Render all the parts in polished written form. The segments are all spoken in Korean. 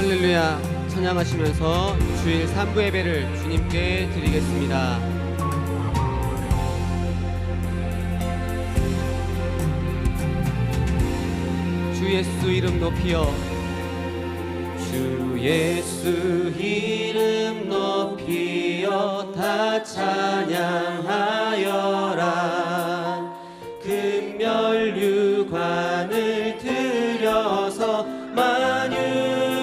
할렐루야 찬양하시면서 주일 3부 예배를 주님께 드리겠습니다. 주 예수 이름 높이여 주 예수 이름 높이여 다 찬양하여라. 금멸류관을 들여서 만유의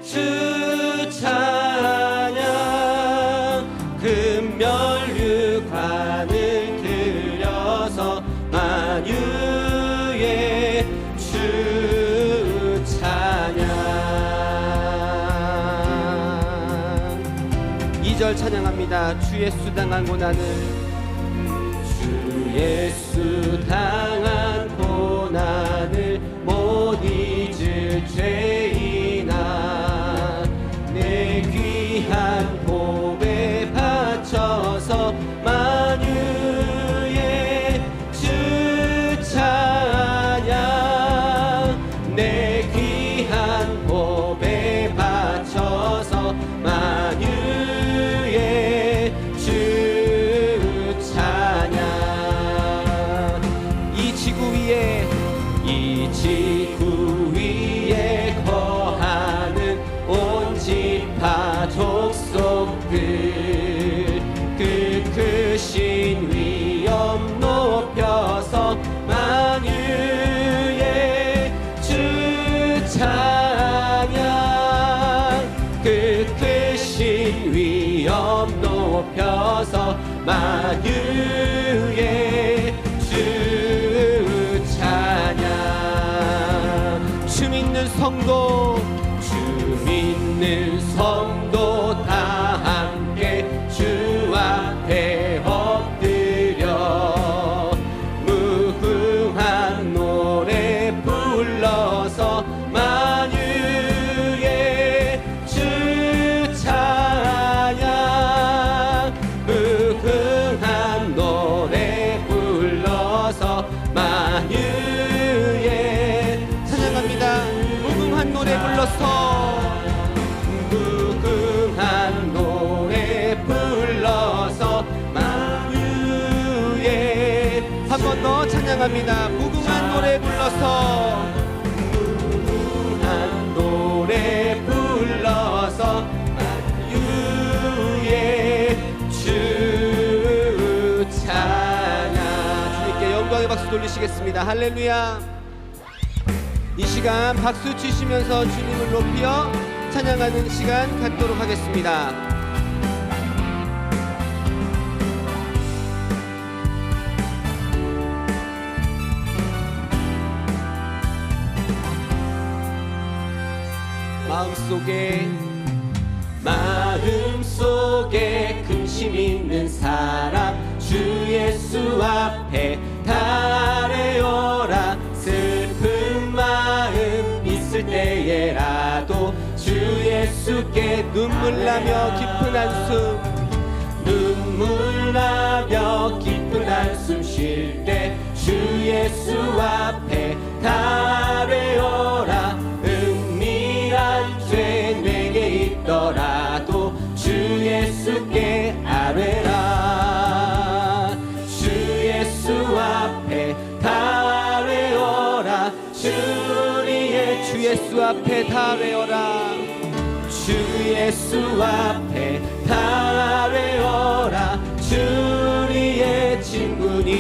주 찬양. 금멸류관을 들여서 만유의 주 찬양. 2절 찬양합니다. 주 예수 당한 고난을 주 예수 당한 고난을 못 잊을 죄이나 내 귀한 봄에 바쳐서 만유의 주 찬양. 내 귀한 봄에 바쳐서 만유의 주 찬양. 이 지구 위에 거하는 온 지파 족속들 그 크신 위엄 높여서 만유의 주 찬양. 그 크신 위엄 높여서 만유의 주 찬양. 주 믿는 성도 다 함께 주 앞에 엎드려 무궁한 노래 불러서 만유의 주 찬양. 무궁한 노래 불러서 만유의 찬양합니다. 무궁한 노래 불러서 무궁한 노래 불러서 만유의 한 번 더 찬양합니다. 무궁한 노래 불러서 무궁한 노래 불러서 만유의 주 찬양. 주님께 영광의 박수 돌리시겠습니다. 할렐루야. 이 시간 박수 치시면서 주님을 높여 찬양하는 시간 갖도록 하겠습니다. 마음속에 근심 있는 사람 주 예수 앞에 달래어라. 슬픈 마음 있을 때에라도 주 예수께 눈물 나며 깊은 한숨 쉴 때 주 예수 앞에 달래어라. 은밀한 죄 내게 있더라도 주 예수께 아뢰라. 주 예수 앞에 달래어라. 주 예수 앞에 달래어라. 주 예수 앞에 달래어라. 주리의 친구니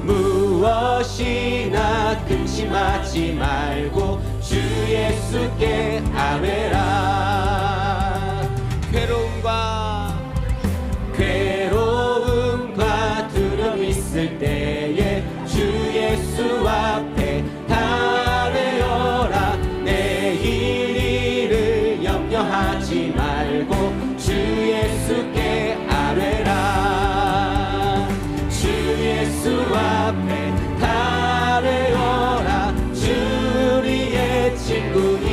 무엇이나 근심하지 말고 주 예수께 아뢰라. 괴로움과 두려움 있을 때에 주 예수 앞에 달래어라. 내일 일을 염려하지 말고 주 예수께 아뢰라. 주 예수 앞에 달래어라. 주리의 친구니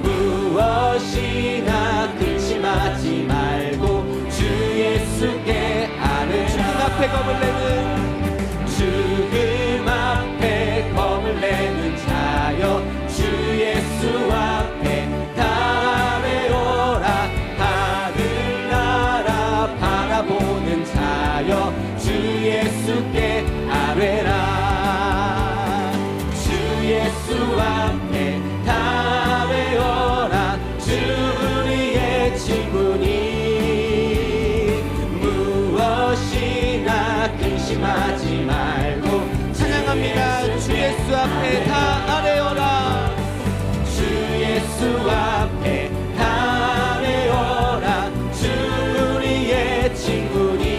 무엇이나 근심하지 말고 주 예수께 아뢰라. 죽음 앞에 겁을 내는 죽음 예수께 아뢰라. 주 예수 앞에 다 외워라. 주 우리의 친구니 무엇이나 근심하지 말고 찬양합니다. 주 예수 앞에 다 아뢰어라. 주 예수 앞에 다 외워라. 주 우리의 친구니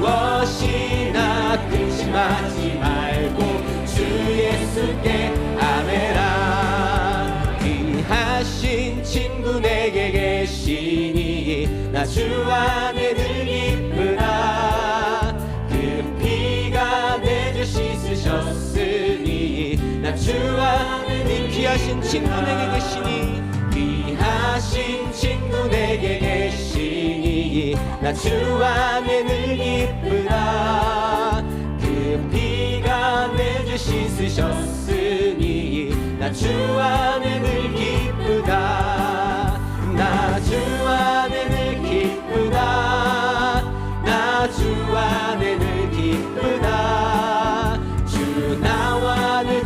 무엇이나 근심하지 말고 주 예수께 아뢰라. 귀하신 친구 내게 계시니 나 주 안에 늘 기쁘다. 그 피가 내 죄 씻으셨으니 나 주 안에 늘 귀하신 친구 내게 계시니 귀하신 친구 내게 계시니 나 주 안에 늘 기쁘다. 그 피가 내 죄 씻으셨으니 나 주 안에 늘 기쁘다. 나 주 안에 늘 기쁘다. 나 주 안에 늘 기쁘다. 주 나와 늘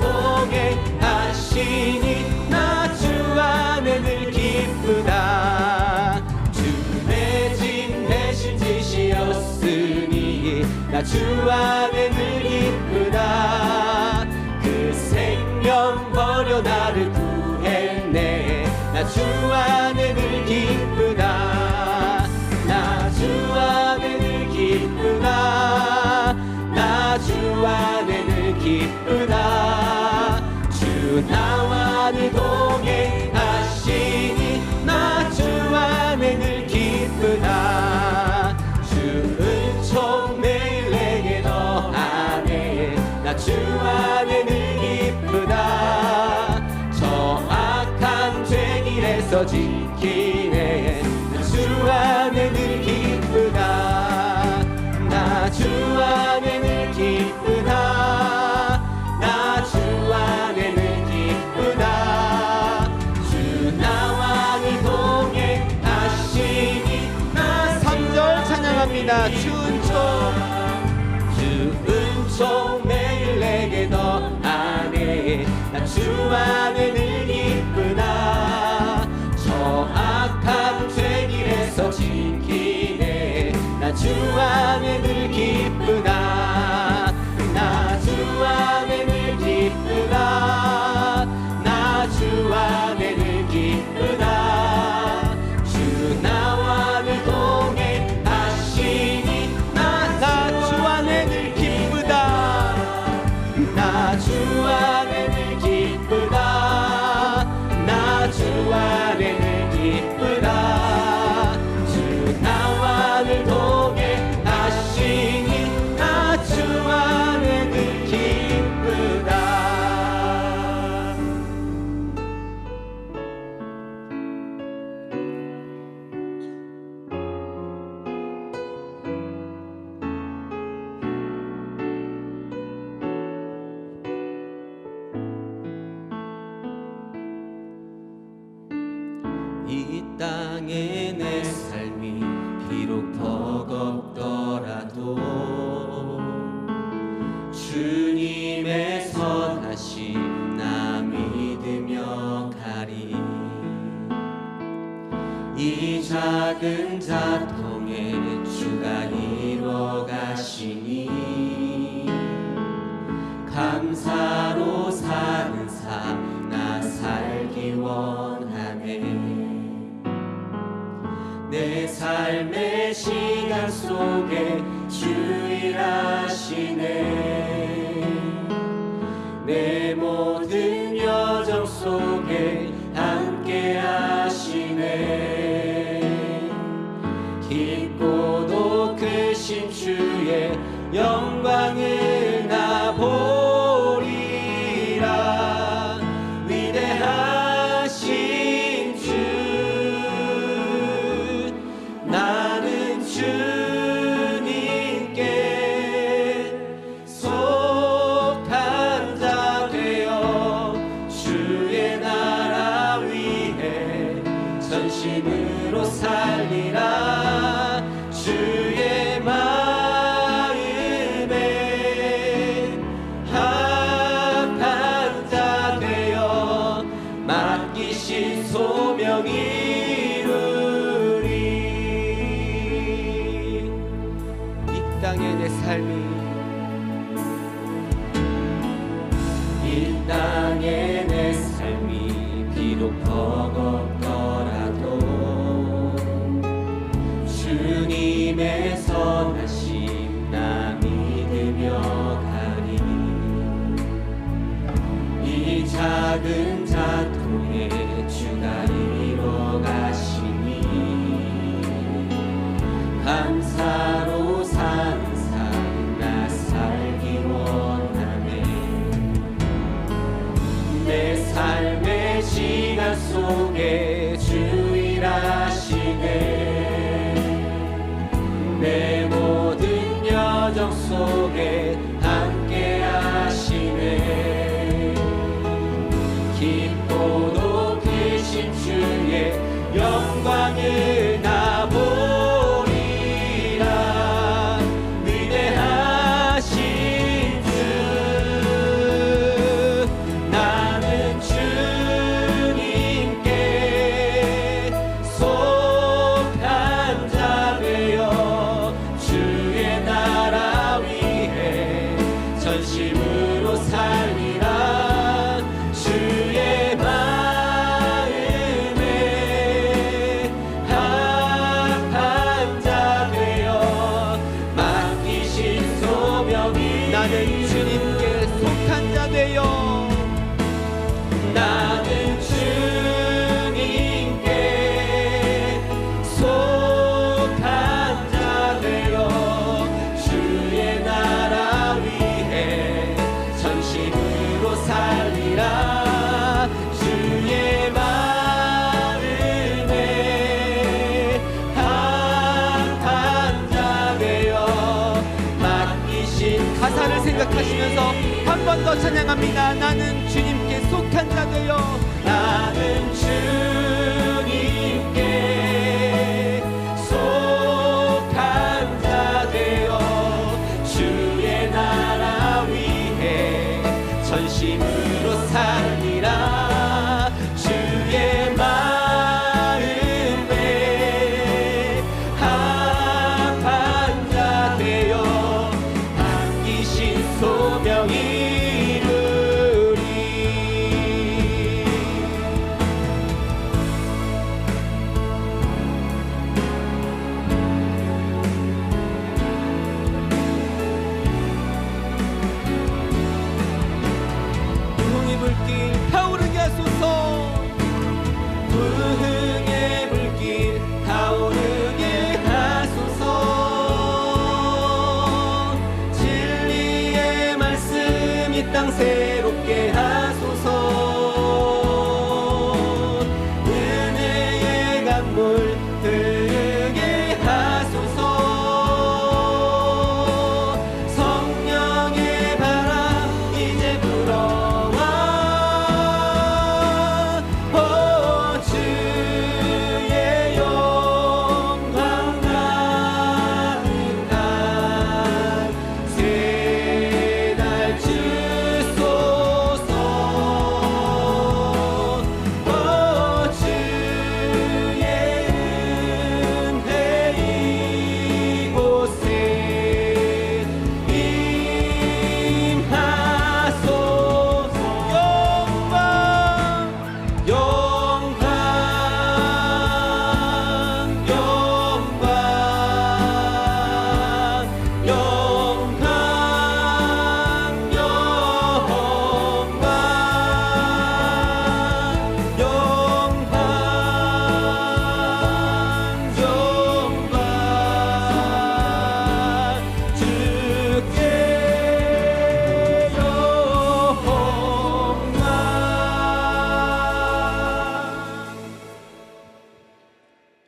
동행하시니 나 주 안에 늘 기쁘다. 주 내 짐 대신 지시었으니 나 주 안에 늘 기쁘다. 그 생명 버려 나를 구했네. 나 주 안에 늘 기쁘다. 나 주 안에 늘 기쁘다. 나 주 안에 늘 기쁘다. 주 나와 늘 동행하시니 나 주 안에 늘 기쁘다. 주 은총 매일 내게 더하네. 나 주 안에 늘 기쁘다. 저 악한 죄길에서 지키네. 나 주 안에 늘 기쁘다. 나 주 안에 늘 기쁘다. 나 주 안에 늘 기쁘다. 주 나와 늘 동행하시니 나 3절 찬양합니다. 주 은총 매일 내게 더하네. 나 주 안에 늘 기쁘다. 저 악한 죄길에서 지키네. 나 주 안에 늘 기쁘다. 나 주 안에 늘 기쁘다. 나 주 안에 늘 기쁘다. 주 나와 늘 동행하시니 나 주 안에 늘 기쁘다. 나 주 안에 늘 기쁘다. 나 주 안에 늘 기쁘다. 주 나와 늘 동행하시니 나 주 안에 늘 기쁘다. 이 땅에 내 삶이 비록 버겁더라도 주님의 선하심 나 믿으며 가리. 이 작은 자통에 주가 이뤄 가시니 감사로 사는 삶 나 살기 원하네. 내 삶의 시간 속에 주 일하시네. 내 모든 여정 속에 함께 하시네. 깊고도 크신 주의 영광을 나 보리라. 위대하신 주 나는 주님께 속한 자 되어 주의 나라 위해 전심으로 살리라. 주의 말 땅의 내 삶이 이 땅의 내 삶이 비록 버겁더라도 주님의 선하심 나 믿으며 가리. 이 작은 자통에 주가 이뤄 가시니 감사로 사는 삶 나 살기 원하네. 내 삶의 시간 속에 주 일하시네. 내 모든 여정 속에 함께 하시네. 깊고 높으신 주의 영광을 나 보리라. 위대하신 주 나는 주님께 속한 자 되어 주의 나라 위해 전심으로 살리라. 주의 마음에 합한 자 되어 맡기신 소명이 나는 주님께 속한 자 되어 나는 주님께 속한 자 되어 주의 나라 위해 전심으로 살리라. 주의 마음에 합한 자 되어 맡기신 가사를 생각하시면서 한 번 더 찬양합니다. 나는 주님께 속한 자 되어 나는 주님께 속한 자 되어 주의 나라 위해 전심으로 살리라. 주의 마음에 합한 자 되어 맡기신 소명이 부흥의 불길 타오르게 하소서. 부흥의 불길 타오르게 하소서. 진리의 말씀 이 땅 새롭게 하소서. 은혜의 강물 흐르게 하소서. 성령의 바람 이제 불어와. 오 주의 영광 가득한 새날 주소서. 오 주의 은혜 이곳에 임하소서. 영광 영광 영광 영광 영광 주께 영광.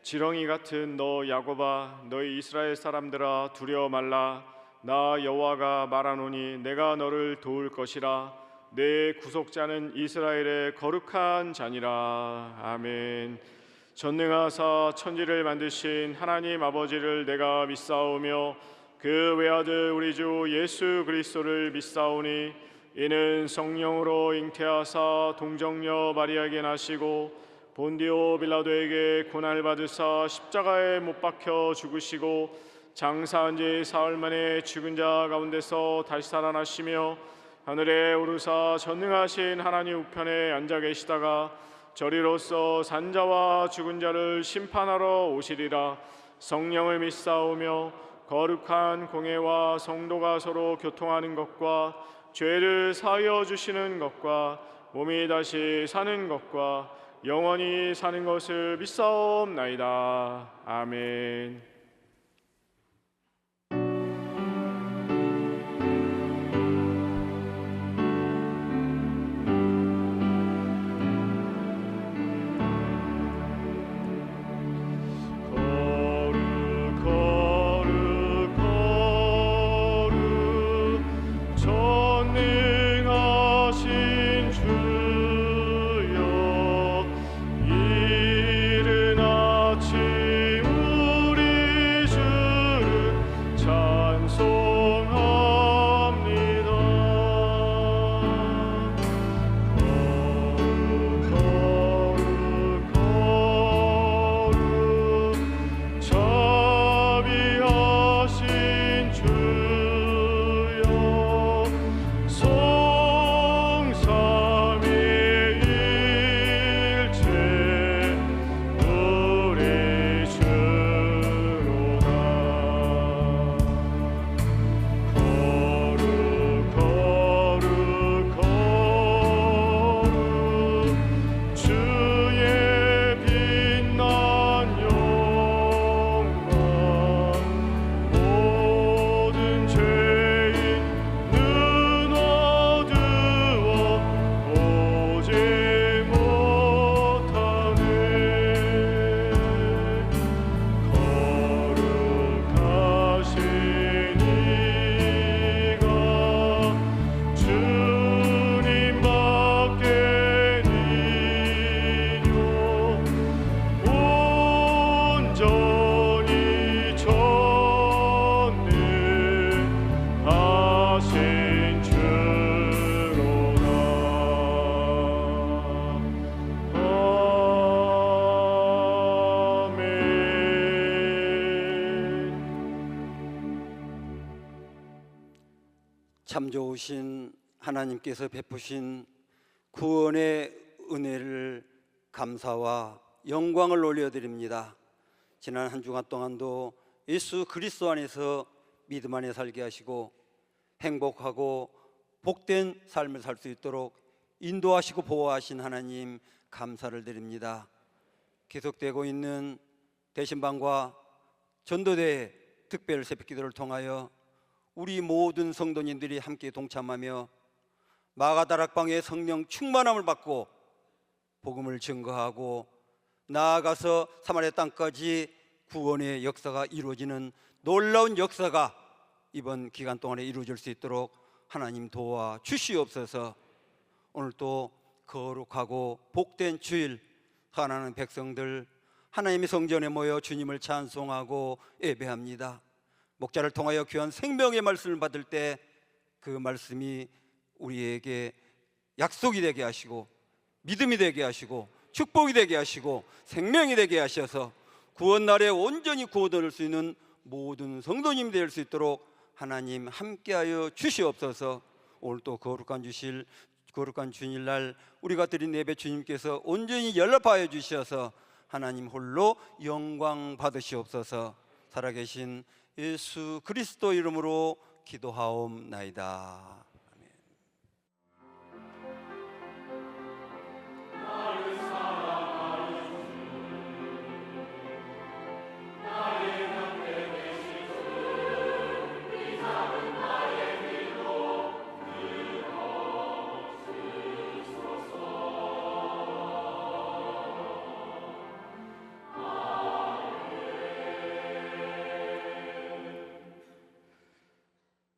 지렁이 같은 너 야곱아, 너희 이스라엘 사람들아 두려워 말라. 나 여호와가 말하노니 내가 너를 도울 것이라. 내 구속자는 이스라엘의 거룩한 자니라. 아멘. 전능하사 천지를 만드신 하나님 아버지를 내가 믿사오며 그 외아들 우리 주 예수 그리스도를 믿사오니 이는 성령으로 잉태하사 동정녀 마리아에게 나시고 본디오 빌라도에게 고난을 받으사 십자가에 못 박혀 죽으시고 장사한 지 사흘 만에 죽은 자 가운데서 다시 살아나시며 하늘에 오르사 전능하신 하나님 우편에 앉아 계시다가 저리로서 산자와 죽은 자를 심판하러 오시리라. 성령을 믿사오며 거룩한 공회와 성도가 서로 교통하는 것과 죄를 사하여 주시는 것과 몸이 다시 사는 것과 영원히 사는 것을 믿사옵나이다. 아멘. 참 좋으신 하나님께서 베푸신 구원의 은혜를 감사와 영광을 올려드립니다. 지난 한 주간 동안도 예수 그리스도 안에서 믿음 안에 살게 하시고 행복하고 복된 삶을 살 수 있도록 인도하시고 보호하신 하나님 감사를 드립니다. 계속되고 있는 대신방과 전도대회 특별 새벽기도를 통하여 우리 모든 성도님들이 함께 동참하며 마가다락방의 성령 충만함을 받고 복음을 증거하고 나아가서 사마리아 땅까지 구원의 역사가 이루어지는 놀라운 역사가 이번 기간 동안에 이루어질 수 있도록 하나님 도와 주시옵소서. 오늘 또 거룩하고 복된 주일 사랑하는 백성들 하나님의 성전에 모여 주님을 찬송하고 예배합니다. 목자를 통하여 귀한 생명의 말씀을 받을 때 그 말씀이 우리에게 약속이 되게 하시고 믿음이 되게 하시고 축복이 되게 하시고 생명이 되게 하셔서 구원날에 온전히 구원 얻을 수 있는 모든 성도님이 될 수 있도록 하나님 함께하여 주시옵소서. 오늘 또 거룩한 주일날 우리가 드린 예배 주님께서 온전히 연락하여 주셔서 하나님 홀로 영광 받으시옵소서. 살아계신 예수 그리스도 이름으로 기도하옵나이다. 아멘.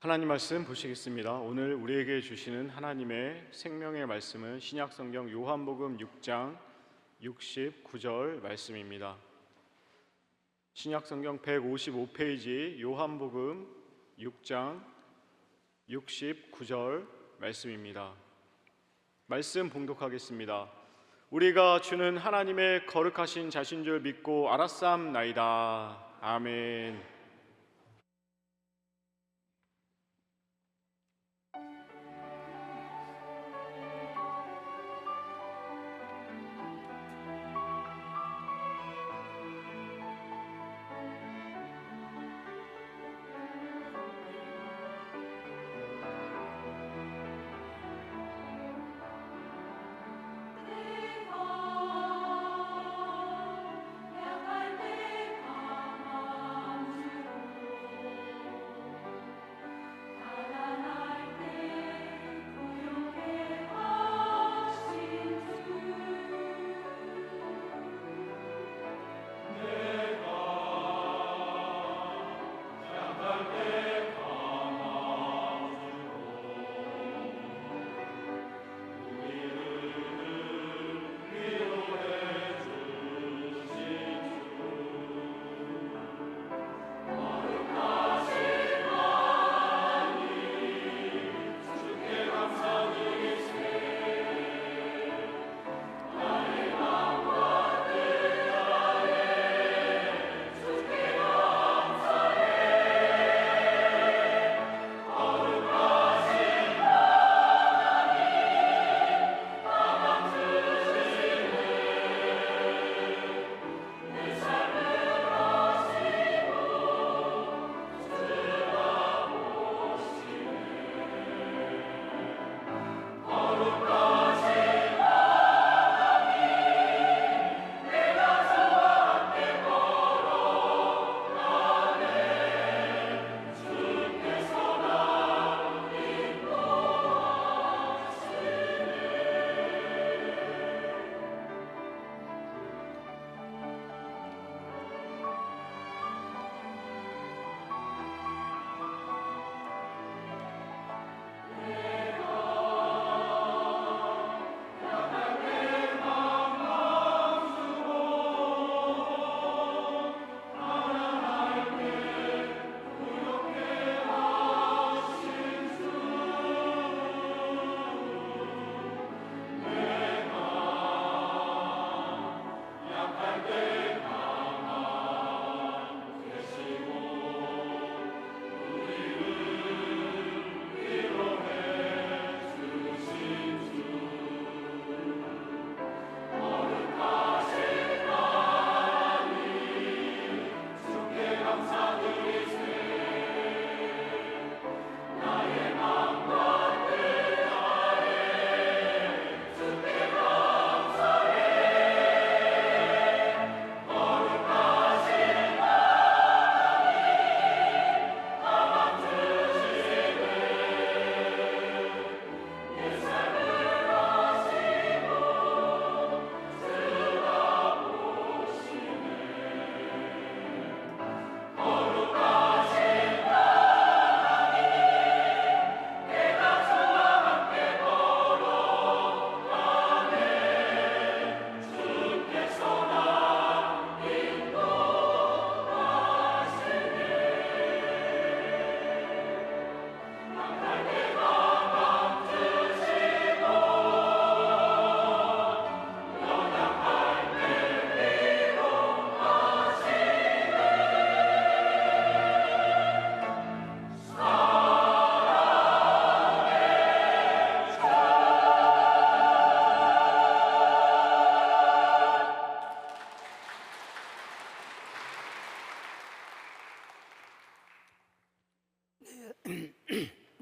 하나님 말씀 보시겠습니다. 오늘 우리에게 주시는 하나님의 생명의 말씀은 신약성경 요한복음 6장 69절 말씀입니다. 신약성경 155페이지 요한복음 6장 69절 말씀입니다. 말씀 봉독하겠습니다. 우리가 주는 하나님의 거룩하신 자신 줄 믿고 알았사옵나이다. 아멘.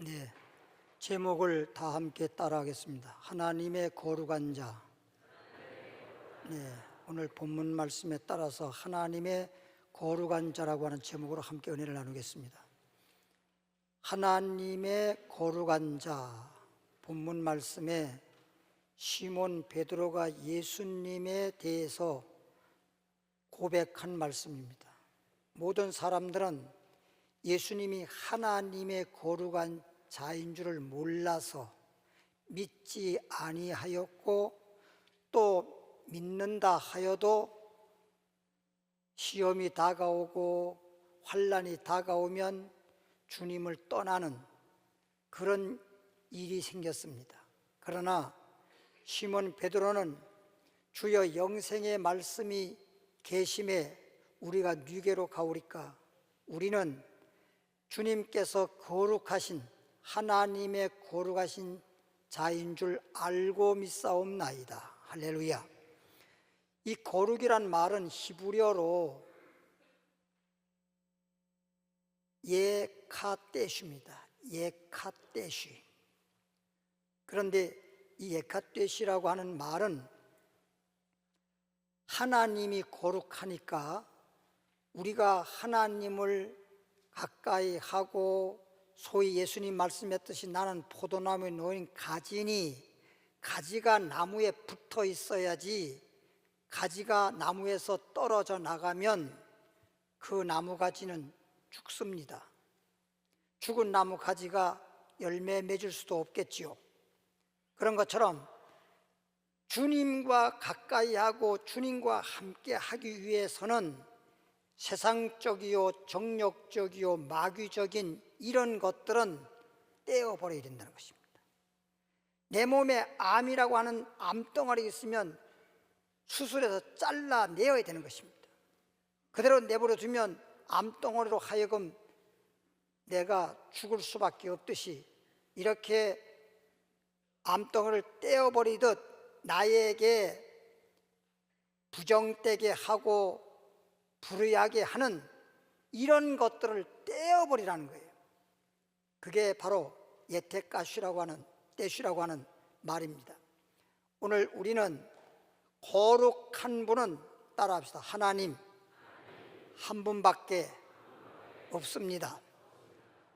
네, 제목을 다 함께 따라하겠습니다. 하나님의 거룩한 자. 네, 오늘 본문 말씀에 따라서 하나님의 거룩한 자라고 하는 제목으로 함께 은혜를 나누겠습니다. 하나님의 거룩한 자, 본문 말씀에 시몬 베드로가 예수님에 대해서 고백한 말씀입니다. 모든 사람들은 예수님이 하나님의 거룩한 자인 줄을 몰라서 믿지 아니하였고, 또 믿는다 하여도 시험이 다가오고 환난이 다가오면 주님을 떠나는 그런 일이 생겼습니다. 그러나 시몬 베드로는 주여 영생의 말씀이 계심에 우리가 누게로 가오리까? 우리는 주님께서 거룩하신 하나님의 거룩하신 자인 줄 알고 믿사옵나이다. 할렐루야. 이 거룩이란 말은 히브리어로 예카떼슈입니다. 예카떼슈. 그런데 이 예카떼슈라고 하는 말은 하나님이 거룩하니까 우리가 하나님을 가까이 하고, 소위 예수님 말씀했듯이 나는 포도나무에 놓인 가지니 가지가 나무에 붙어 있어야지, 가지가 나무에서 떨어져 나가면 그 나무 가지는 죽습니다. 죽은 나무 가지가 열매 맺을 수도 없겠지요. 그런 것처럼 주님과 가까이 하고 주님과 함께 하기 위해서는 세상적이요, 정력적이요, 마귀적인 이런 것들은 떼어버려야 된다는 것입니다. 내 몸에 암이라고 하는 암덩어리가 있으면 수술해서 잘라내어야 되는 것입니다. 그대로 내버려 두면 암덩어리로 하여금 내가 죽을 수밖에 없듯이, 이렇게 암덩어리를 떼어버리듯 나에게 부정되게 하고 불의하게 하는 이런 것들을 떼어버리라는 거예요. 그게 바로 예테까슈라고 하는, 떼슈라고 하는 말입니다. 오늘 우리는 거룩한 분은, 따라합시다. 하나님 한 분밖에 없습니다.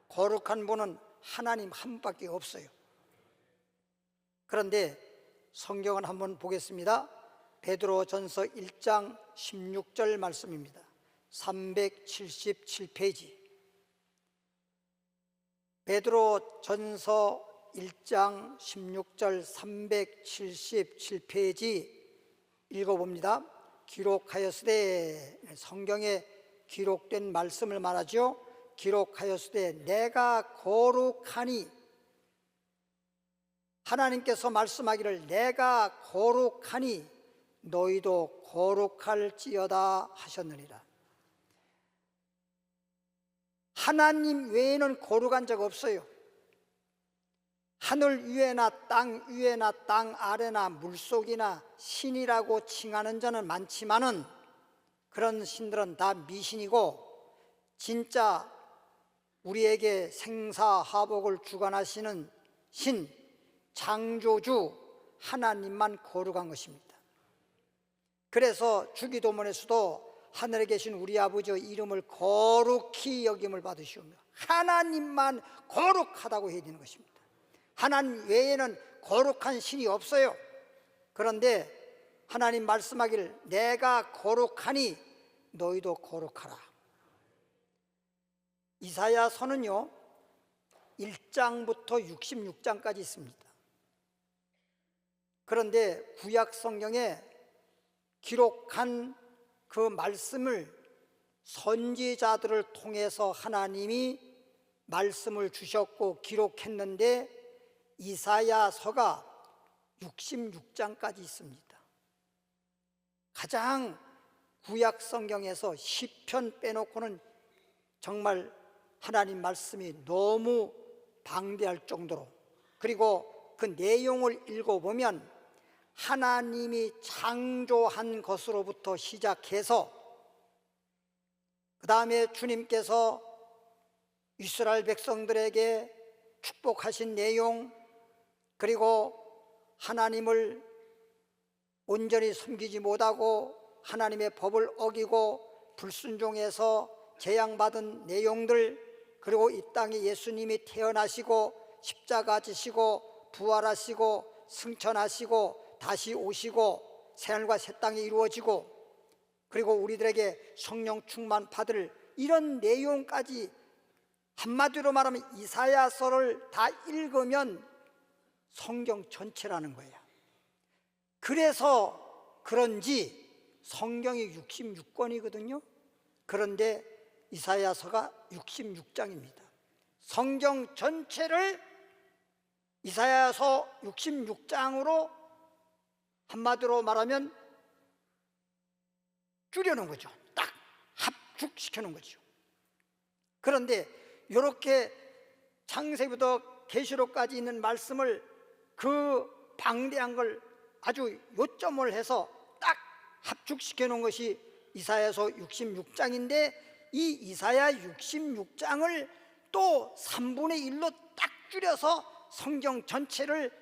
거룩한 분은 하나님 한 분밖에 없어요. 그런데 성경을 한번 보겠습니다. 베드로전서 1장 16절 말씀입니다. 377페이지. 베드로전서 1장 16절 377페이지 읽어봅니다. 기록하였으되, 성경에 기록된 말씀을 말하죠. 기록하였으되 내가 거룩하니, 하나님께서 말씀하기를 내가 거룩하니 너희도 거룩할지어다 하셨느니라. 하나님 외에는 거룩한 적 없어요. 하늘 위에나 땅 위에나 땅 아래나 물속이나 신이라고 칭하는 자는 많지만은 그런 신들은 다 미신이고, 진짜 우리에게 생사화복을 주관하시는 신, 창조주 하나님만 거룩한 것입니다. 그래서 주기도문에서도 하늘에 계신 우리 아버지의 이름을 거룩히 여김을 받으시오며, 하나님만 거룩하다고 해야 되는 것입니다. 하나님 외에는 거룩한 신이 없어요. 그런데 하나님 말씀하기를 내가 거룩하니 너희도 거룩하라. 이사야서는요 1장부터 66장까지 있습니다. 그런데 구약 성경에 기록한 그 말씀을 선지자들을 통해서 하나님이 말씀을 주셨고 기록했는데, 이사야서가 66장까지 있습니다. 가장 구약 성경에서 시편 빼놓고는 정말 하나님 말씀이 너무 방대할 정도로, 그리고 그 내용을 읽어보면 하나님이 창조한 것으로부터 시작해서 그 다음에 주님께서 이스라엘 백성들에게 축복하신 내용, 그리고 하나님을 온전히 섬기지 못하고 하나님의 법을 어기고 불순종해서 재앙받은 내용들, 그리고 이 땅에 예수님이 태어나시고 십자가 지시고 부활하시고 승천하시고 다시 오시고 새하늘과 새 땅이 이루어지고, 그리고 우리들에게 성령 충만 받을 이런 내용까지, 한마디로 말하면 이사야서를 다 읽으면 성경 전체라는 거예요. 그래서 그런지 성경이 66권이거든요. 그런데 이사야서가 66장입니다. 성경 전체를 이사야서 66장으로 한마디로 말하면 줄여놓은 거죠. 딱 합축시켜 놓은 거죠. 그런데 이렇게 창세기부터 계시록까지 있는 말씀을 그 방대한 걸 아주 요점을 해서 딱 합축시켜 놓은 것이 이사야서 66장인데, 이 이사야 66장을 또 3분의 1로 딱 줄여서 성경 전체를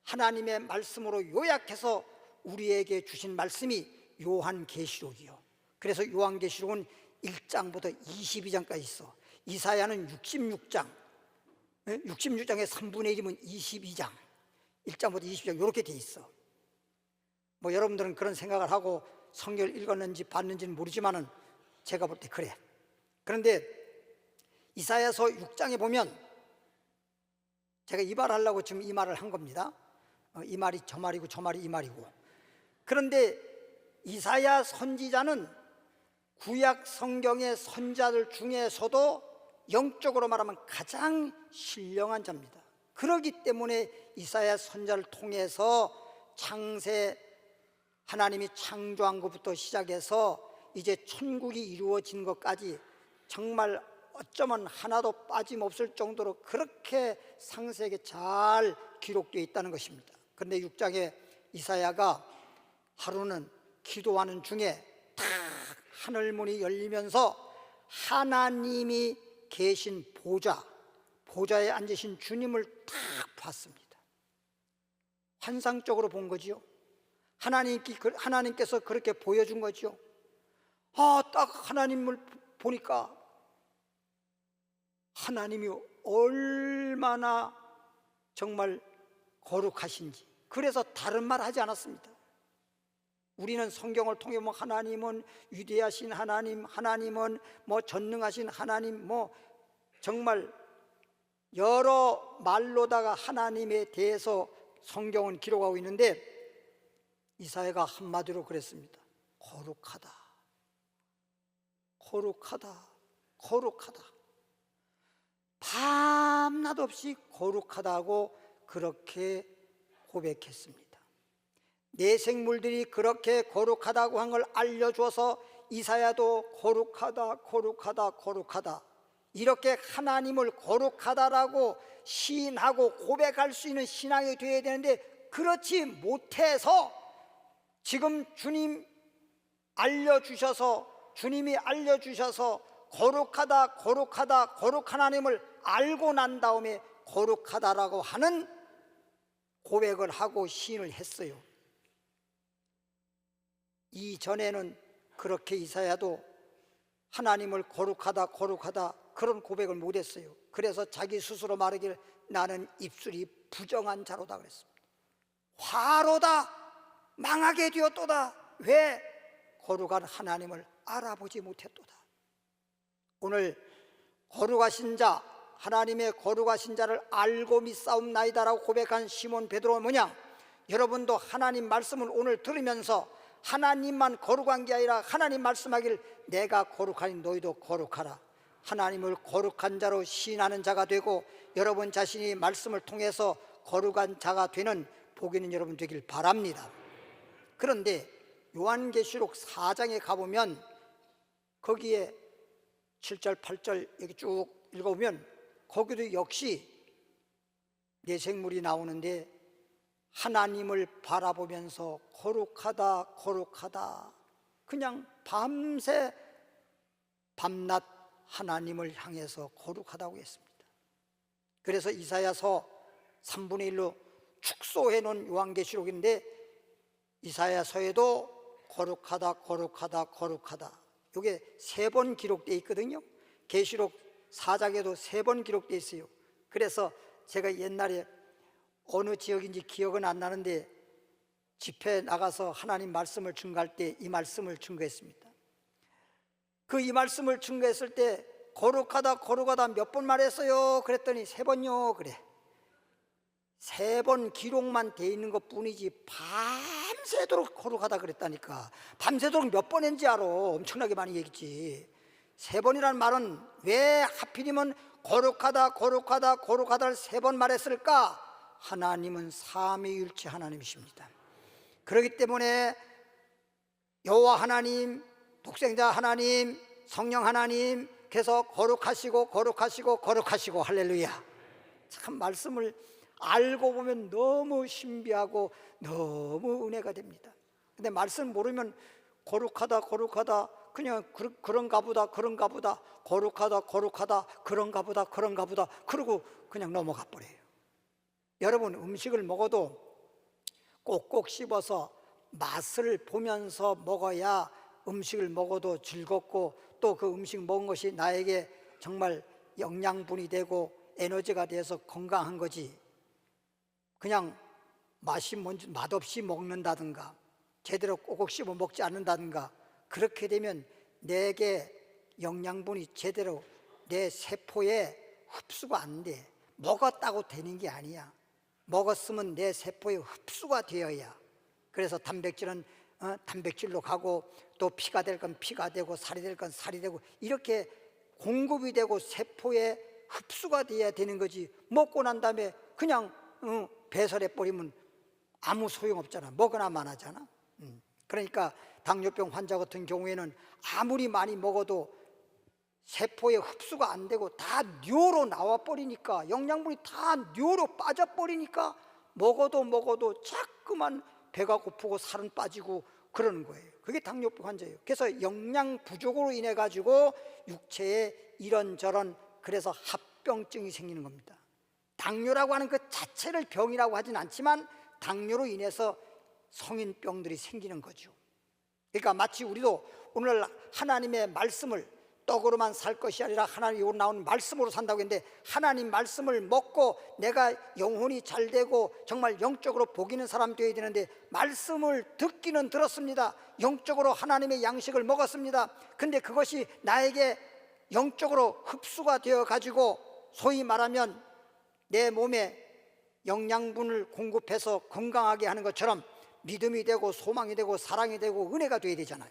하나님의 말씀으로 요약해서 우리에게 주신 말씀이 요한계시록이요. 그래서 요한계시록은 1장부터 22장까지 있어. 이사야는 66장, 66장의 3분의 1이면 22장, 1장부터 22장 이렇게 돼 있어. 뭐 여러분들은 그런 생각을 하고 성경을 읽었는지 봤는지는 모르지만은 제가 볼 때 그래. 그런데 이사야서 6장에 보면, 제가 이 말 하려고 지금 이 말을 한 겁니다. 이 말이 저 말이고 저 말이 이 말이고. 그런데 이사야 선지자는 구약 성경의 선자들 중에서도 영적으로 말하면 가장 신령한 자입니다. 그렇기 때문에 이사야 선자를 통해서 창세, 하나님이 창조한 것부터 시작해서 이제 천국이 이루어진 것까지 정말 어쩌면 하나도 빠짐없을 정도로 그렇게 상세하게 잘 기록되어 있다는 것입니다. 그런데 6장에 이사야가 하루는 기도하는 중에 탁 하늘문이 열리면서 하나님이 계신 보좌에 앉으신 주님을 탁 봤습니다. 환상적으로 본 거지요. 하나님께서 그렇게 보여준 거죠. 딱 하나님을 보니까 하나님이 얼마나 정말 거룩하신지, 그래서 다른 말 하지 않았습니다. 우리는 성경을 통해 뭐 하나님은 위대하신 하나님, 하나님은 뭐 전능하신 하나님, 뭐 정말 여러 말로다가 하나님에 대해서 성경은 기록하고 있는데, 이사야가 한마디로 그랬습니다. 거룩하다, 거룩하다, 거룩하다. 밤낮 없이 거룩하다고 그렇게 고백했습니다. 내 생물들이 그렇게 거룩하다고 한 걸 알려줘서 이사야도 거룩하다, 거룩하다, 거룩하다, 이렇게 하나님을 거룩하다라고 시인하고 고백할 수 있는 신앙이 되어야 되는데, 그렇지 못해서 지금 주님이 알려주셔서 거룩하다, 거룩하다, 거룩한 하나님을 알고 난 다음에 거룩하다라고 하는 고백을 하고 시인을 했어요. 이전에는 그렇게 이사야도 하나님을 거룩하다, 거룩하다 그런 고백을 못했어요. 그래서 자기 스스로 말하기를 나는 입술이 부정한 자로다 그랬습니다. 화로다, 망하게 되었도다. 왜? 거룩한 하나님을 알아보지 못했도다. 오늘 거룩하신 자, 하나님의 거룩하신 자를 알고 믿사옵나이다라고 고백한 시몬 베드로는 뭐냐? 여러분도 하나님 말씀을 오늘 들으면서 하나님만 거룩한 게 아니라 하나님 말씀하기를 내가 거룩하니 너희도 거룩하라. 하나님을 거룩한 자로 시인하는 자가 되고 여러분 자신이 말씀을 통해서 거룩한 자가 되는 복 있는 여러분 되길 바랍니다. 그런데 요한계시록 4장에 가보면 거기에 7절 8절 여기 쭉 읽어보면 거기도 역시 내생물이 나오는데 하나님을 바라보면서 거룩하다, 거룩하다, 그냥 밤새 밤낮 하나님을 향해서 거룩하다고 했습니다. 그래서 이사야서 3분의 1로 축소해 놓은 요한계시록인데 이사야서에도 거룩하다, 거룩하다, 거룩하다 이게 3번 기록되어 있거든요. 계시록 4장에도 3번 기록되어 있어요. 그래서 제가 옛날에 어느 지역인지 기억은 안 나는데 집회 나가서 하나님 말씀을 증거할 때 이 말씀을 증거했습니다. 이 말씀을 증거했을 때 거룩하다, 거룩하다 몇 번 말했어요? 그랬더니 3번요. 그래. 3번 기록만 돼 있는 것 뿐이지 밤새도록 거룩하다 그랬다니까. 밤새도록 몇 번 했는지 알아. 엄청나게 많이 얘기했지. 3번이라는 말은 왜 하필이면 거룩하다, 거룩하다, 거룩하다를 3번 말했을까? 하나님은 삼위일체 하나님이십니다. 그렇기 때문에 여호와 하나님, 독생자 하나님, 성령 하나님께서 거룩하시고 거룩하시고 거룩하시고 할렐루야. 참 말씀을 알고 보면 너무 신비하고 너무 은혜가 됩니다. 근데 말씀 모르면 거룩하다 그냥 그런가 보다 거룩하다 그런가 보다 그러고 그냥 넘어가 버려요. 여러분, 음식을 먹어도 꼭꼭 씹어서 맛을 보면서 먹어야 음식을 먹어도 즐겁고 또 그 음식 먹은 것이 나에게 정말 영양분이 되고 에너지가 돼서 건강한 거지, 그냥 맛없이 먹는다든가 제대로 꼭꼭 씹어 먹지 않는다든가 그렇게 되면 내게 영양분이 제대로 내 세포에 흡수가 안 돼. 먹었다고 되는 게 아니야. 먹었으면 내 세포에 흡수가 되어야. 그래서 단백질은 단백질로 가고 또 피가 될 건 피가 되고 살이 될 건 살이 되고 이렇게 공급이 되고 세포에 흡수가 돼야 되는 거지. 먹고 난 다음에 그냥 배설해 버리면 아무 소용없잖아. 먹으나만 하잖아. 그러니까 당뇨병 환자 같은 경우에는 아무리 많이 먹어도 세포에 흡수가 안 되고 다 뇌로 나와 버리니까, 영양분이 다 뇌로 빠져 버리니까 먹어도 자꾸만 배가 고프고 살은 빠지고 그러는 거예요. 그게 당뇨병 환자예요. 그래서 영양 부족으로 인해 가지고 육체에 이런저런 그래서 합병증이 생기는 겁니다. 당뇨라고 하는 그 자체를 병이라고 하진 않지만 당뇨로 인해서 성인병들이 생기는 거죠. 그러니까 마치 우리도 오늘 하나님의 말씀을 떡으로만 살 것이 아니라 하나님이 오늘 나오는 말씀으로 산다고 했는데, 하나님 말씀을 먹고 내가 영혼이 잘 되고 정말 영적으로 복 있는 사람 되어야 되는데, 말씀을 듣기는 들었습니다. 영적으로 하나님의 양식을 먹었습니다. 근데 그것이 나에게 영적으로 흡수가 되어 가지고 소위 말하면 내 몸에 영양분을 공급해서 건강하게 하는 것처럼 믿음이 되고 소망이 되고 사랑이 되고 은혜가 되어야 되잖아요.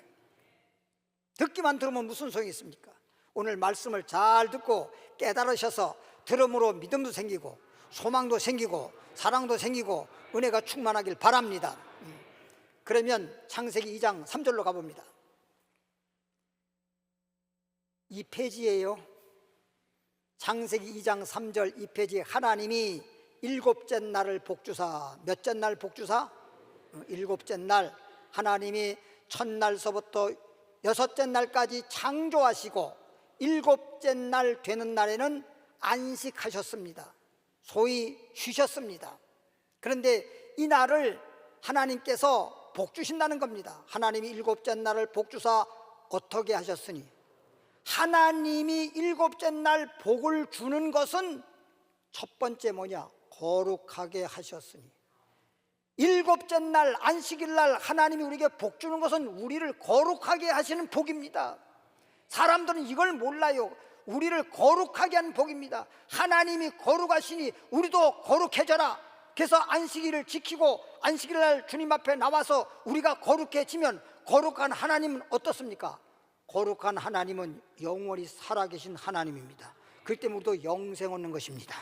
듣기만 들으면 무슨 소용이 있습니까? 오늘 말씀을 잘 듣고 깨달으셔서 들음으로 믿음도 생기고 소망도 생기고 사랑도 생기고 은혜가 충만하길 바랍니다. 그러면 창세기 2장 3절로 가봅니다. 이 페이지예요. 창세기 2장 3절 이 페이지에 하나님이 일곱째 날을 복주사, 몇째 날 복주사? 일곱째 날 하나님이 첫날서부터 여섯째 날까지 창조하시고 일곱째 날 되는 날에는 안식하셨습니다. 소위 쉬셨습니다. 그런데 이 날을 하나님께서 복주신다는 겁니다. 하나님이 일곱째 날을 복주사 어떻게 하셨으니, 하나님이 일곱째 날 복을 주는 것은 첫 번째 뭐냐? 거룩하게 하셨으니. 일곱째 날 안식일 날 하나님이 우리에게 복 주는 것은 우리를 거룩하게 하시는 복입니다. 사람들은 이걸 몰라요. 우리를 거룩하게 하는 복입니다. 하나님이 거룩하시니 우리도 거룩해져라. 그래서 안식일을 지키고 안식일 날 주님 앞에 나와서 우리가 거룩해지면, 거룩한 하나님은 어떻습니까? 거룩한 하나님은 영원히 살아계신 하나님입니다. 그렇기 때문에 우리도 영생 얻는 것입니다.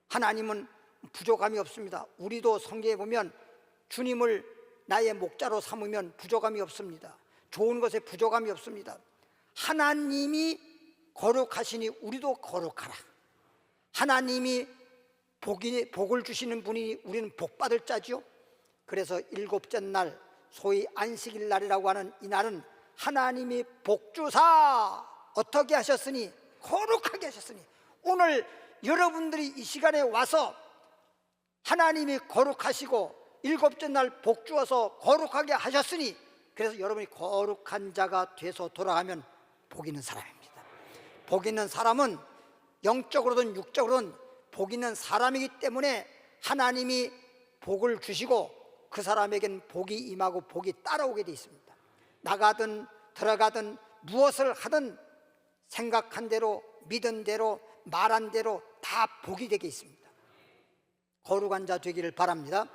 하나님은 부족함이 없습니다. 우리도 성경에 보면 주님을 나의 목자로 삼으면 부족함이 없습니다. 좋은 것에 부족함이 없습니다. 하나님이 거룩하시니 우리도 거룩하라. 하나님이 복을 주시는 분이 우리는 복받을 자죠. 그래서 일곱째 날, 소위 안식일 날이라고 하는 이 날은 하나님이 복주사 어떻게 하셨으니? 거룩하게 하셨으니. 오늘 여러분들이 이 시간에 와서 하나님이 거룩하시고 일곱째 날 복 주어서 거룩하게 하셨으니, 그래서 여러분이 거룩한 자가 돼서 돌아가면 복 있는 사람입니다. 복 있는 사람은 영적으로든 육적으로든 복 있는 사람이기 때문에 하나님이 복을 주시고 그 사람에겐 복이 임하고 복이 따라오게 되어 있습니다. 나가든 들어가든 무엇을 하든 생각한 대로, 믿은 대로, 말한 대로 다 복이 되게 있습니다. 거룩한 자 되기를 바랍니다.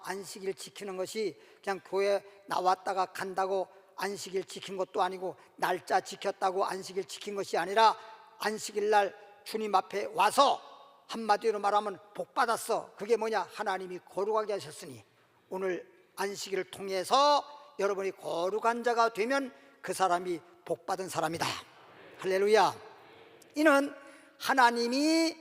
안식일 지키는 것이 그냥 교회 나왔다가 간다고 안식일 지킨 것도 아니고, 날짜 지켰다고 안식일 지킨 것이 아니라 안식일 날 주님 앞에 와서 한마디로 말하면 복 받았어. 그게 뭐냐? 하나님이 거룩하게 하셨으니. 오늘 안식일을 통해서 여러분이 거룩한 자가 되면 그 사람이 복 받은 사람이다. 할렐루야. 이는 하나님이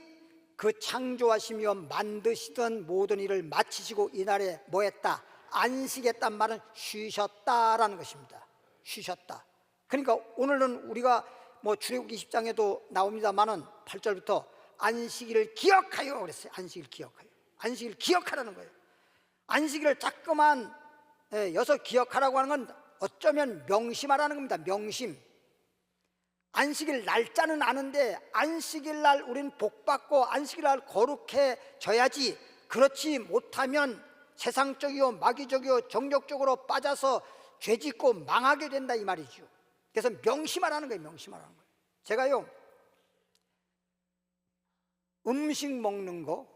그 창조하시며 만드시던 모든 일을 마치시고 이날에 뭐 했다? 안식했단 말은 쉬셨다라는 것입니다. 쉬셨다. 그러니까 오늘은 우리가 뭐 출애굽기 20장에도 나옵니다만은 8절부터 안식일을 기억하여 그랬어요. 안식일 기억하여. 안식일 기억하라는 거예요. 안식일을 자꾸만 여서 기억하라고 하는 건 어쩌면 명심하라는 겁니다. 명심. 안식일 날짜는 아는데 안식일 날 우리는 복받고 안식일 날 거룩해져야지. 그렇지 못하면 세상적이요 마귀적이요 정력적으로 빠져서 죄짓고 망하게 된다 이 말이죠. 그래서 명심하라는 거예요. 명심하라는 거예요. 제가요 음식 먹는 거,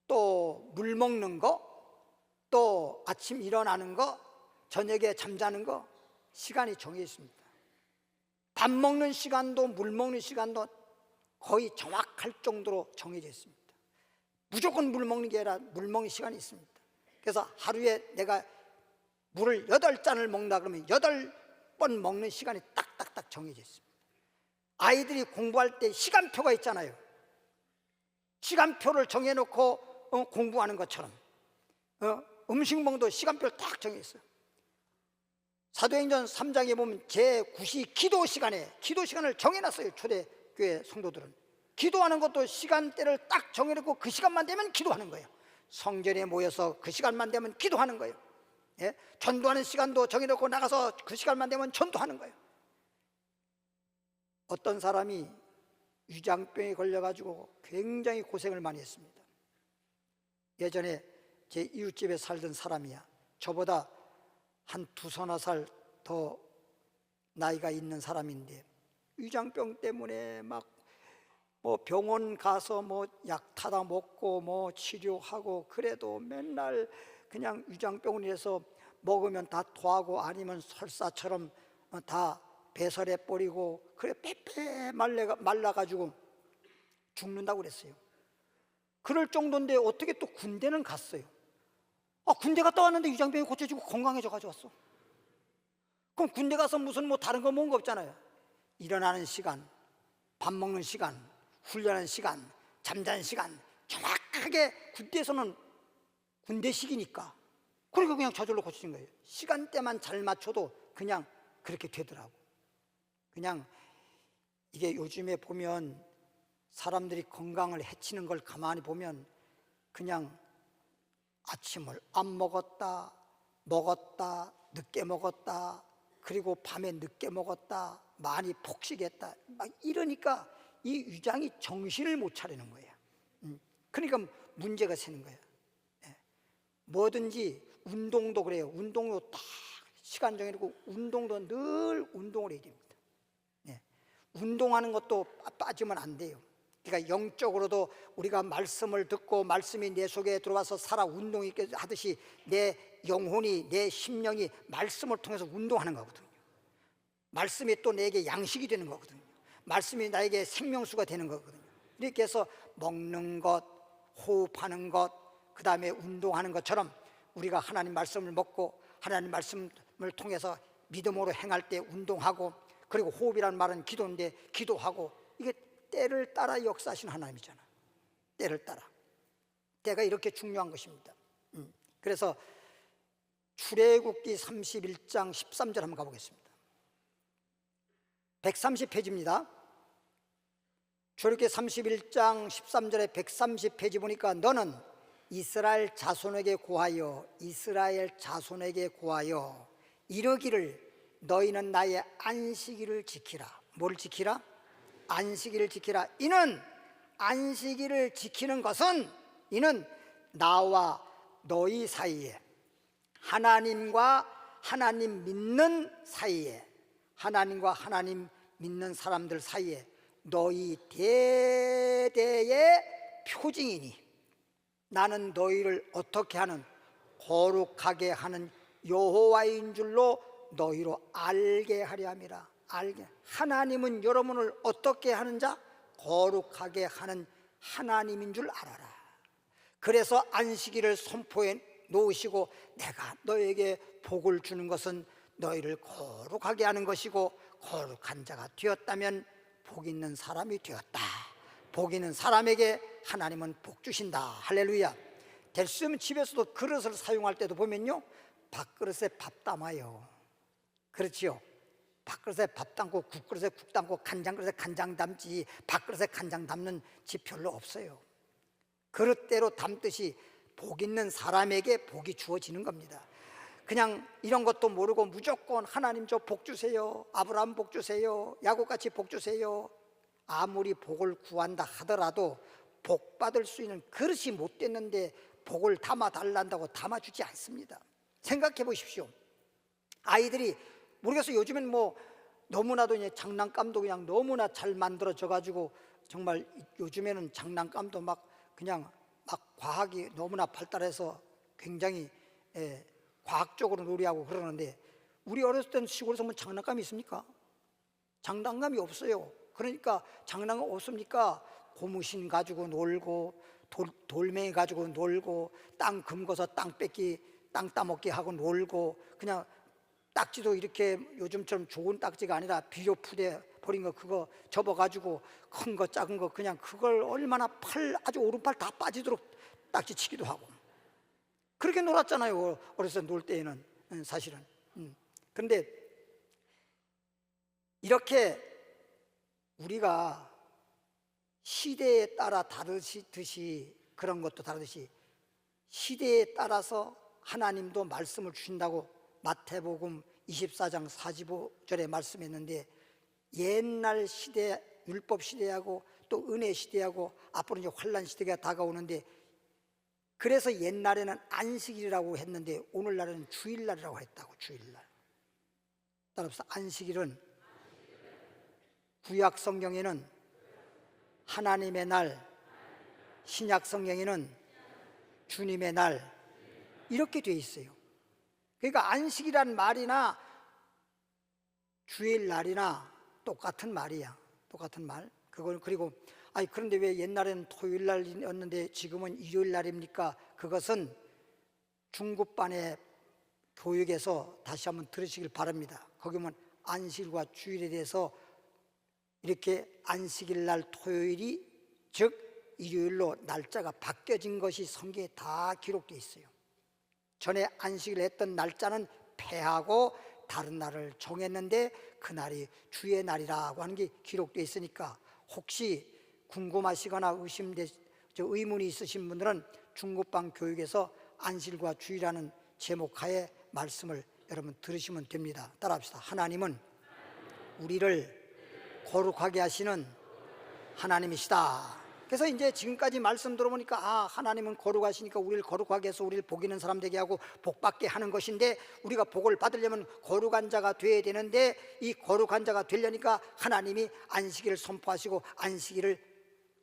또 물 먹는 거, 또 아침 일어나는 거, 저녁에 잠자는 거 시간이 정해 있습니다. 밥 먹는 시간도 물 먹는 시간도 거의 정확할 정도로 정해져 있습니다. 무조건 물 먹는 게 아니라 물 먹는 시간이 있습니다. 그래서 하루에 내가 물을 8잔을 먹는다 그러면 8번 먹는 시간이 딱딱딱 정해져 있습니다. 아이들이 공부할 때 시간표가 있잖아요. 시간표를 정해놓고 공부하는 것처럼 음식 먹도 시간표를 딱 정해 있어요. 사도행전 3장에 보면 제9시 기도 시간을 정해놨어요. 초대교회 성도들은 기도하는 것도 시간대를 딱 정해놓고 그 시간만 되면 기도하는 거예요. 성전에 모여서 그 시간만 되면 기도하는 거예요. 예? 전도하는 시간도 정해놓고 나가서 그 시간만 되면 전도하는 거예요. 어떤 사람이 위장병에 걸려가지고 굉장히 고생을 많이 했습니다. 예전에 제 이웃집에 살던 사람이야. 저보다 한 2~3 더 나이가 있는 사람인데 위장병 때문에 막 뭐 병원 가서 뭐 약 타다 먹고 뭐 치료하고 그래도 맨날 그냥 위장병원에서 먹으면 다 토하고 아니면 설사처럼 다 배설해 버리고 그래 빼빼 말라가지고 죽는다고 그랬어요. 그럴 정도인데 어떻게 또 군대는 갔어요. 군대 갔다 왔는데 위장병이 고쳐지고 건강해져 가지고 왔어. 그럼 군대 가서 무슨 뭐 다른 거 먹은 거 없잖아요. 일어나는 시간, 밥 먹는 시간, 훈련하는 시간, 잠자는 시간 정확하게 군대에서는 군대식이니까 그러니까 그냥 저절로 고쳐진 거예요. 시간대만 잘 맞춰도 그냥 그렇게 되더라고. 그냥 이게 요즘에 보면 사람들이 건강을 해치는 걸 가만히 보면 그냥 아침을 안 먹었다, 먹었다, 늦게 먹었다, 그리고 밤에 늦게 먹었다, 많이 폭식했다 막 이러니까 이 위장이 정신을 못 차리는 거예요. 그러니까 문제가 생기는 거예요. 뭐든지 운동도 그래요. 운동도 딱 시간 정해놓고 운동도 늘 운동을 해야 됩니다. 운동하는 것도 빠지면 안 돼요. 그러니까 영적으로도 우리가 말씀을 듣고 말씀이 내 속에 들어와서 살아 운동이 하듯이 내 영혼이 내 심령이 말씀을 통해서 운동하는 거거든요. 말씀이 또 내게 양식이 되는 거거든요. 말씀이 나에게 생명수가 되는 거거든요. 이렇게 해서 먹는 것, 호흡하는 것, 그 다음에 운동하는 것처럼 우리가 하나님 말씀을 먹고 하나님 말씀을 통해서 믿음으로 행할 때 운동하고, 그리고 호흡이라는 말은 기도인데 기도하고, 이게 때를 따라 역사하시는 하나님이잖아. 때를 따라. 때가 이렇게 중요한 것입니다. 그래서 출애굽기 31장 13절 한번 가보겠습니다. 130페이지입니다. 출애굽기 31장 13절에 130페이지 보니까 너는 이스라엘 자손에게 고하여 이르기를 너희는 나의 안식일을 지키라. 뭘 지키라? 안식일을 지키라. 이는 안식일을 지키는 것은 이는 나와 너희 사이에, 하나님과 하나님 믿는 사이에, 하나님과 하나님 믿는 사람들 사이에 너희 대대의 표징이니 나는 너희를 어떻게 하는, 거룩하게 하는 여호와인 줄로 너희로 알게 하려 함이라. 하나님은 여러분을 어떻게 하는 자? 거룩하게 하는 하나님인 줄 알아라. 그래서 안식일을 선포해 놓으시고 내가 너에게 복을 주는 것은 너희를 거룩하게 하는 것이고, 거룩한 자가 되었다면 복 있는 사람이 되었다, 복 있는 사람에게 하나님은 복 주신다. 할렐루야. 될 수 있으면 집에서도 그릇을 사용할 때도 보면요, 밥그릇에 밥 담아요. 그렇지요. 밥그릇에 밥 담고 국그릇에 국 담고 간장그릇에 간장 담지, 밥그릇에 간장 담는 집 별로 없어요. 그릇대로 담듯이 복 있는 사람에게 복이 주어지는 겁니다. 그냥 이런 것도 모르고 무조건 하나님 저 복 주세요, 아브라함 복 주세요, 야곱같이 복 주세요, 아무리 복을 구한다 하더라도 복 받을 수 있는 그릇이 못 됐는데 복을 담아달란다고 담아주지 않습니다. 생각해 보십시오. 아이들이 모르겠어요. 요즘엔 뭐 너무나도 이제 장난감도 그냥 너무나 잘 만들어져 가지고 정말 요즘에는 장난감도 막 그냥 막 과학이 너무나 발달해서 굉장히 과학적으로 놀이하고 그러는데, 우리 어렸을 때는 시골에서 뭐 장난감이 있습니까? 장난감이 없어요. 그러니까 장난감 없습니까? 고무신 가지고 놀고 돌멩이 가지고 놀고 땅 금고서 땅 뺏기 땅 따먹기 하고 놀고, 그냥 딱지도 이렇게 요즘처럼 좋은 딱지가 아니라 비료푸대 버린 거 그거 접어가지고 큰 거 작은 거 그냥 그걸 얼마나 아주 오른팔 다 빠지도록 딱지 치기도 하고 그렇게 놀았잖아요. 어렸을 때 놀 때에는 사실은. 그런데 이렇게 우리가 시대에 따라 다르듯이 그런 것도 다르듯이 시대에 따라서 하나님도 말씀을 주신다고 마태복음 24장 45절에 말씀했는데, 옛날 시대 율법 시대하고 또 은혜 시대하고 앞으로 이제 환란 시대가 다가오는데, 그래서 옛날에는 안식일이라고 했는데 오늘날에는 주일날이라고 했다고. 주일날. 따라서 안식일은 구약 성경에는 하나님의 날, 신약 성경에는 주님의 날 이렇게 돼 있어요. 그러니까 안식이란 말이나 주일날이나 똑같은 말이야. 똑같은 말. 그걸 그리고 그런데 왜 옛날에는 토요일날이었는데 지금은 일요일날입니까? 그것은 중급반의 교육에서 다시 한번 들으시길 바랍니다. 거기 보면 안식일과 주일에 대해서 이렇게 안식일날 토요일이 즉 일요일로 날짜가 바뀌어진 것이 성경에 다 기록되어 있어요. 전에 안식일 했던 날짜는 폐하고 다른 날을 정했는데 그날이 주의 날이라고 하는 게 기록되어 있으니까, 혹시 궁금하시거나 의문이 있으신 분들은 중급반 교육에서 안식일과 주일이라는 제목하에 말씀을 여러분 들으시면 됩니다. 따라합시다. 하나님은 우리를 거룩하게 하시는 하나님이시다. 그래서 이제 지금까지 말씀 들어보니까 하나님은 거룩하시니까 우리를 거룩하게 해서 우리를 복 있는 사람 되게 하고 복 받게 하는 것인데, 우리가 복을 받으려면 거룩한 자가 돼야 되는데, 이 거룩한 자가 되려니까 하나님이 안식일을 선포하시고 안식일을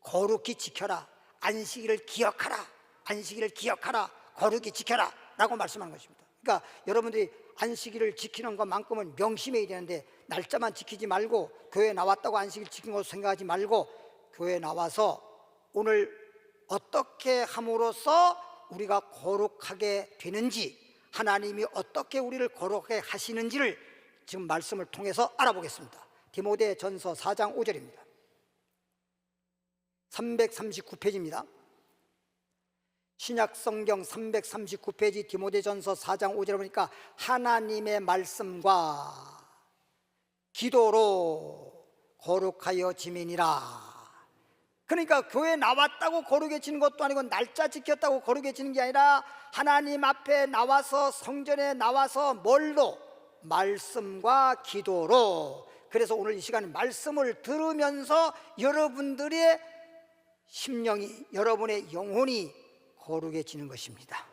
거룩히 지켜라, 안식일을 기억하라, 안식일을 기억하라, 거룩히 지켜라 라고 말씀하는 것입니다. 그러니까 여러분들이 안식일을 지키는 것만큼은 명심해야 되는데, 날짜만 지키지 말고 교회 나왔다고 안식일 지킨 것으로 생각하지 말고 교회 나와서 오늘 어떻게 함으로써 우리가 거룩하게 되는지, 하나님이 어떻게 우리를 거룩하게 하시는지를 지금 말씀을 통해서 알아보겠습니다. 디모데전서 4장 5절입니다. 339페이지입니다. 신약성경 339페이지 디모데전서 4장 5절에 보니까 하나님의 말씀과 기도로 거룩하여 지민이라. 그러니까 교회 나왔다고 거룩해지는 것도 아니고 날짜 지켰다고 거룩해지는 게 아니라 하나님 앞에 나와서 성전에 나와서 뭘로? 말씀과 기도로. 그래서 오늘 이 시간에 말씀을 들으면서 여러분들의 심령이, 여러분의 영혼이 거룩해지는 것입니다.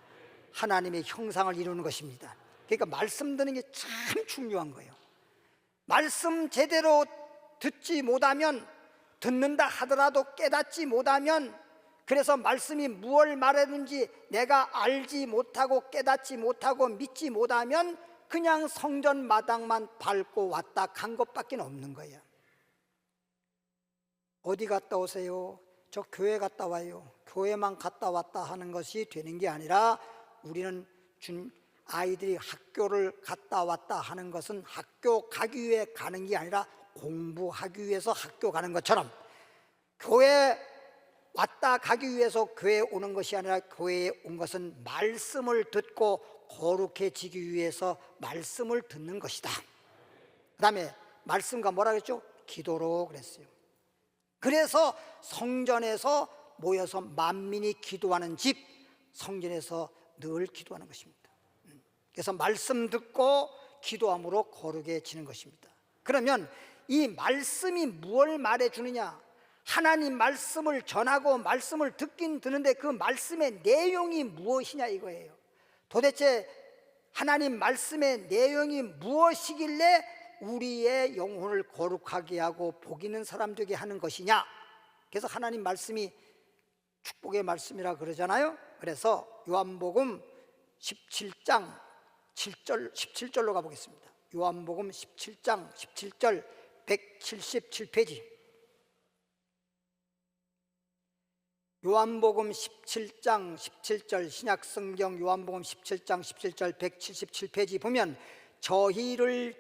하나님의 형상을 이루는 것입니다. 그러니까 말씀 듣는 게 참 중요한 거예요. 말씀 제대로 듣지 못하면, 듣는다 하더라도 깨닫지 못하면, 그래서 말씀이 무엇을 말하는지 내가 알지 못하고 깨닫지 못하고 믿지 못하면 그냥 성전 마당만 밟고 왔다 간 것밖에 없는 거예요. 어디 갔다 오세요? 저 교회 갔다 와요. 교회만 갔다 왔다 하는 것이 되는 게 아니라, 우리는 아이들이 학교를 갔다 왔다 하는 것은 학교 가기 위해 가는 게 아니라 공부하기 위해서 학교 가는 것처럼, 교회 왔다 가기 위해서 교회에 오는 것이 아니라 교회에 온 것은 말씀을 듣고 거룩해지기 위해서 말씀을 듣는 것이다. 그 다음에 말씀과 뭐라 그랬죠? 기도로 그랬어요. 그래서 성전에서 모여서 만민이 기도하는 집, 성전에서 늘 기도하는 것입니다. 그래서 말씀 듣고 기도함으로 거룩해지는 것입니다. 그러면 이 말씀이 무엇을 말해주느냐? 하나님 말씀을 전하고 말씀을 듣긴 듣는데 그 말씀의 내용이 무엇이냐 이거예요. 도대체 하나님 말씀의 내용이 무엇이길래 우리의 영혼을 거룩하게 하고 복 있는 사람 되게 하는 것이냐? 그래서 하나님 말씀이 축복의 말씀이라 그러잖아요. 그래서 요한복음 17장 17절로 가보겠습니다. 요한복음 17장 17절 177페이지. 요한복음 17장 17절 신약성경 요한복음 17장 17절 177페이지 보면 저희를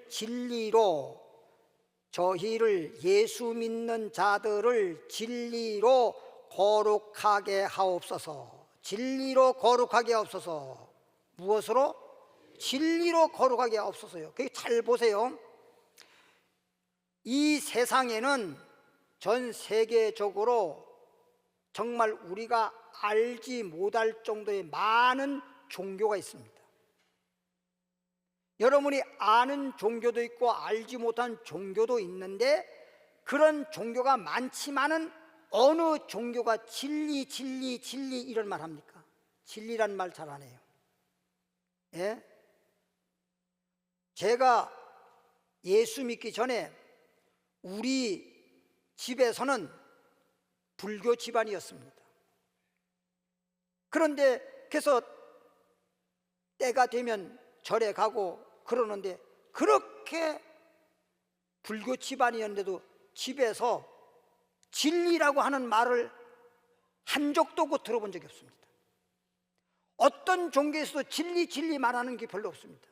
예수 믿는 자들을 진리로 거룩하게 하옵소서. 진리로 거룩하게 하옵소서. 무엇으로? 진리로 거룩하게 하옵소서요. 잘 보세요. 이 세상에는 전 세계적으로 정말 우리가 알지 못할 정도의 많은 종교가 있습니다. 여러분이 아는 종교도 있고 알지 못한 종교도 있는데 그런 종교가 많지만은 어느 종교가 진리 이런 말 합니까? 진리란 말 잘 안 해요. 예? 제가 예수 믿기 전에 우리 집에서는 불교 집안이었습니다. 그런데 그래서 때가 되면 절에 가고 그러는데 그렇게 불교 집안이었는데도 집에서 진리라고 하는 말을 한 적도 없고 들어본 적이 없습니다. 어떤 종교에서도 진리 말하는 게 별로 없습니다.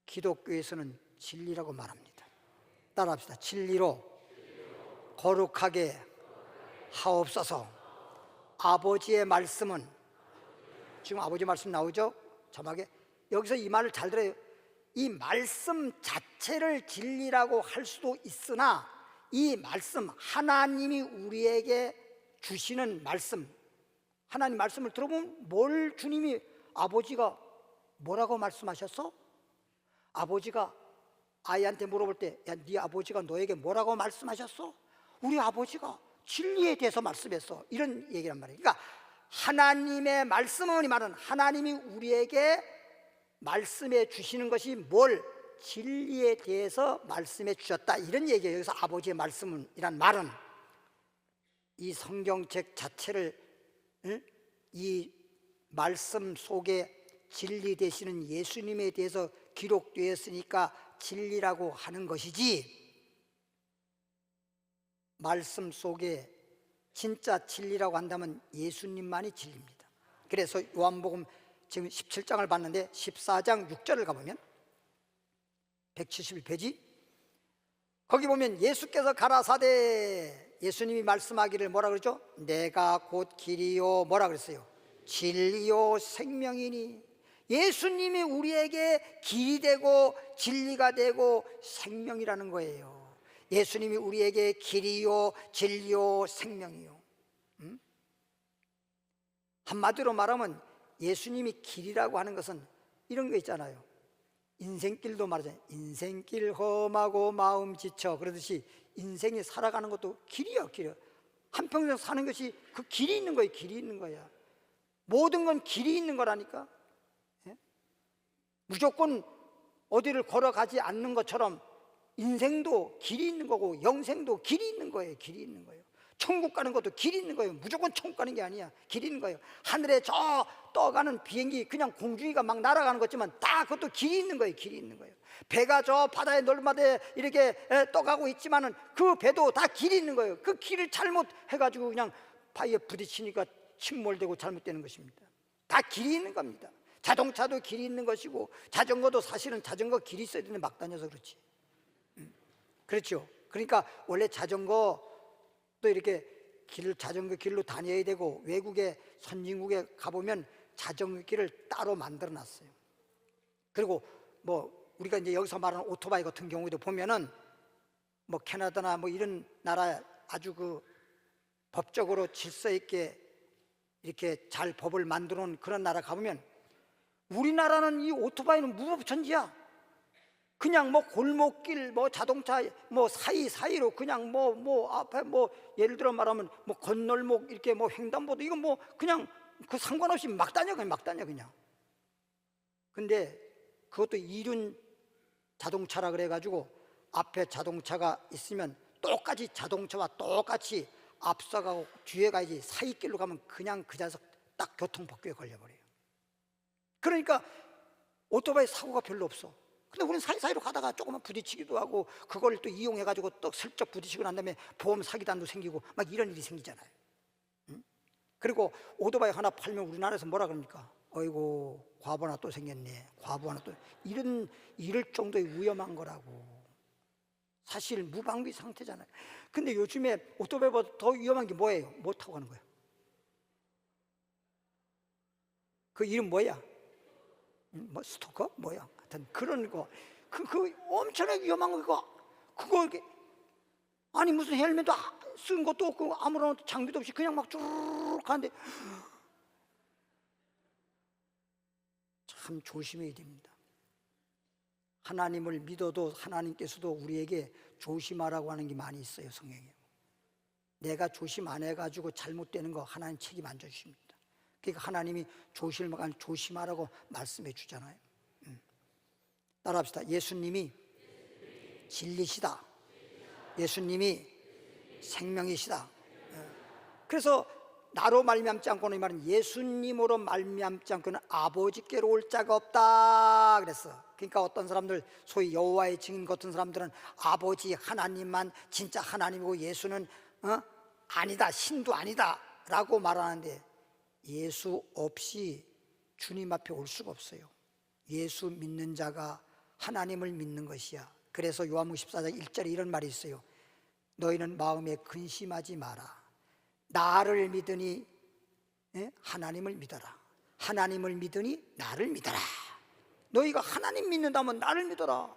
기독교에서는 진리라고 말합니다. 따라합시다. 진리로 거룩하게 하옵소서. 아버지의 말씀은, 지금 아버지 말씀 나오죠? 자막에 여기서 이 말을 잘 들어요. 이 말씀 자체를 진리라고 할 수도 있으나 이 말씀, 하나님이 우리에게 주시는 말씀, 하나님 말씀을 들어보면 뭘 주님이, 아버지가 뭐라고 말씀하셨어? 아버지가 아이한테 물어볼 때, 야, 네 아버지가 너에게 뭐라고 말씀하셨어? 우리 아버지가 진리에 대해서 말씀했어. 이런 얘기란 말이에요. 그러니까 하나님의 말씀은, 이 말은 하나님이 우리에게 말씀해 주시는 것이 뭘? 진리에 대해서 말씀해 주셨다, 이런 얘기예요. 여기서 아버지의 말씀은 이란 말은 이 성경책 자체를 이 말씀 속에 진리 되시는 예수님에 대해서 기록되었으니까 진리라고 하는 것이지, 말씀 속에 진짜 진리라고 한다면 예수님만이 진리입니다. 그래서 요한복음 지금 17장을 봤는데 14장 6절을 가보면 171페이지, 거기 보면 예수께서 가라사대, 예수님이 말씀하기를 뭐라 그러죠? 내가 곧 길이요, 뭐라 그랬어요? 진리요 생명이니. 예수님이 우리에게 길이 되고 진리가 되고 생명이라는 거예요. 예수님이 우리에게 길이요 진리요 생명이요. 한마디로 말하면 예수님이 길이라고 하는 것은 이런 거 있잖아요. 인생길도 말하잖아요. 인생길 험하고 마음 지쳐, 그러듯이 인생이 살아가는 것도 길이야. 길이야. 한평생 사는 것이 그 길이 있는 거예요. 길이 있는 거야. 모든 건 길이 있는 거라니까. 예? 무조건 어디를 걸어가지 않는 것처럼 인생도 길이 있는 거고 영생도 길이 있는 거예요. 길이 있는 거예요. 천국 가는 것도 길이 있는 거예요. 무조건 천국 가는 게 아니야. 길이 있는 거예요. 하늘에 저 떠가는 비행기, 그냥 공중이가 막 날아가는 거지만 다 그것도 길이 있는 거예요. 길이 있는 거예요. 배가 저 바다의 넓마다에 이렇게 떠가고 있지만은 그 배도 다 길이 있는 거예요. 그 길을 잘못 해가지고 그냥 바위에 부딪히니까 침몰되고 잘못되는 것입니다. 다 길이 있는 겁니다. 자동차도 길이 있는 것이고 자전거도 사실은 자전거 길이 있어야 되는데 막 다녀서 그렇지. 그렇죠. 그러니까 원래 자전거도 이렇게 자전거 길로 다녀야 되고 외국에 선진국에 가보면 자전거 길을 따로 만들어 놨어요. 그리고 뭐 우리가 이제 여기서 말하는 오토바이 같은 경우도 보면은 뭐 캐나다나 뭐 이런 나라 아주 그 법적으로 질서 있게 이렇게 잘 법을 만들어 놓은 그런 나라 가보면 우리나라는 이 오토바이는 무법천지야. 그냥 뭐 골목길 뭐 자동차 뭐 사이로 그냥 뭐 앞에 뭐 예를 들어 말하면 뭐 건널목 이렇게 뭐 횡단보도 이건 뭐 그냥 그 상관없이 막 다녀 그냥. 근데 그것도 이륜 자동차라 그래가지고 앞에 자동차가 있으면 똑같이 자동차와 똑같이 앞서가고 뒤에 가야지 사이길로 가면 그냥 그 자석 딱 교통법규에 걸려버려요. 그러니까 오토바이 사고가 별로 없어. 근데 우리는 사이사이로 가다가 조금만 부딪히기도 하고 그걸 또 이용해가지고 또 슬쩍 부딪히고 난 다음에 보험 사기단도 생기고 막 이런 일이 생기잖아요. 그리고 오토바이 하나 팔면 우리나라에서 뭐라 그럽니까? 어이고 과부 하나 또 생겼네, 과부 하나 또, 이럴 정도의 위험한 거라고. 사실 무방비 상태잖아요. 근데 요즘에 오토바이보다 더 위험한 게 뭐예요? 뭐 타고 가는 거예요? 그 이름 뭐야? 뭐 스토커? 뭐야? 하여튼 그런 거, 그 엄청나게 위험한 거. 그거 이렇게 아니 무슨 헬멧도 쓴 것도 없고 아무런 장비도 없이 그냥 막 쭈르륵 가는데 참 조심해야 됩니다. 하나님을 믿어도 하나님께서도 우리에게 조심하라고 하는 게 많이 있어요. 성경에 내가 조심 안 해가지고 잘못되는 거 하나님 책임 안 져주십니다. 그러니까 하나님이 조심하라고 말씀해 주잖아요. 따라합시다. 예수님이 진리시다. 예수님이 생명이시다. 그래서 나로 말미암지 않고는, 이 말은 예수님으로 말미암지 않고는 아버지께로 올 자가 없다 그랬어. 그러니까 어떤 사람들, 소위 여호와의 증인 같은 사람들은 아버지 하나님만 진짜 하나님이고 예수는 아니다, 신도 아니다 라고 말하는데, 예수 없이 주님 앞에 올 수가 없어요. 예수 믿는 자가 하나님을 믿는 것이야. 그래서 요한복음 14장 1절에 이런 말이 있어요. 너희는 마음에 근심하지 마라. 나를 믿으니 하나님을 믿어라. 하나님을 믿으니 나를 믿어라. 너희가 하나님 믿는다면 나를 믿어라.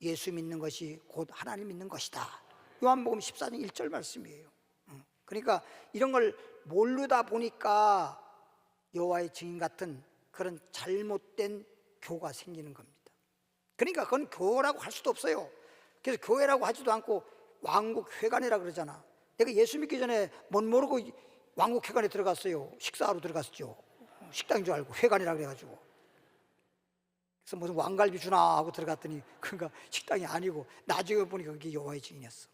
예수 믿는 것이 곧 하나님 믿는 것이다. 요한복음 14장 1절 말씀이에요. 그러니까 이런 걸 모르다 보니까 여호와의 증인 같은 그런 잘못된 교가 생기는 겁니다. 그러니까 그건 교라고 할 수도 없어요. 그래서 교회라고 하지도 않고 왕국회관이라 그러잖아. 내가 예수 믿기 전에 못 모르고 왕국회관에 들어갔어요. 식사하러 들어갔었죠. 식당인 줄 알고 회관이라 그래가지고. 그래서 무슨 왕갈비 주나 하고 들어갔더니 그가 식당이 아니고 나중에 보니까 그게 여호와의 증인이었어.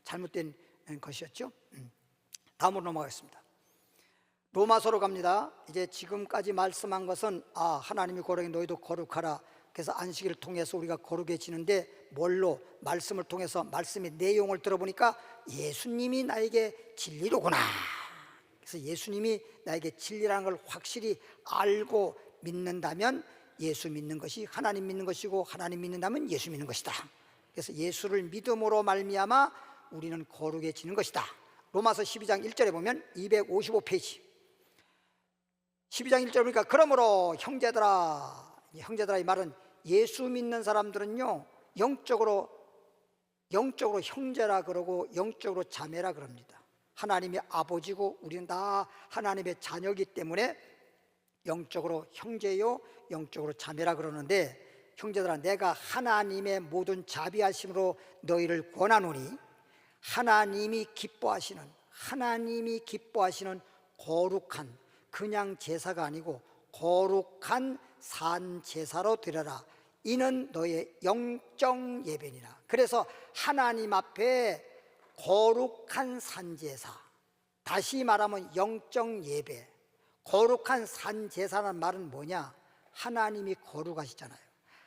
잘못된 것이었죠. 다음으로 넘어가겠습니다. 로마서로 갑니다. 이제 지금까지 말씀한 것은 하나님이 거룩해 너희도 거룩하라. 그래서 안식일을 통해서 우리가 거룩해지는데 뭘로? 말씀을 통해서 말씀의 내용을 들어보니까 예수님이 나에게 진리로구나. 그래서 예수님이 나에게 진리라는 걸 확실히 알고 믿는다면 예수 믿는 것이 하나님 믿는 것이고, 하나님 믿는다면 예수 믿는 것이다. 그래서 예수를 믿음으로 말미암아 우리는 거룩해지는 것이다. 로마서 12장 1절에 보면 255페이지 12장 1절 보니까 그러므로 형제들아 이 말은 예수 믿는 사람들은요 영적으로 형제라 그러고 영적으로 자매라 그럽니다. 하나님이 아버지고 우리는 다 하나님의 자녀이기 때문에 영적으로 형제요 영적으로 자매라 그러는데, 형제들아 내가 하나님의 모든 자비하심으로 너희를 권하노니 하나님이 기뻐하시는 거룩한 그냥 제사가 아니고 거룩한 산 제사로 드려라. 이는 너의 영적 예배니라. 그래서 하나님 앞에 거룩한 산 제사, 다시 말하면 영적 예배, 거룩한 산 제사라는 말은 뭐냐? 하나님이 거룩하시잖아요.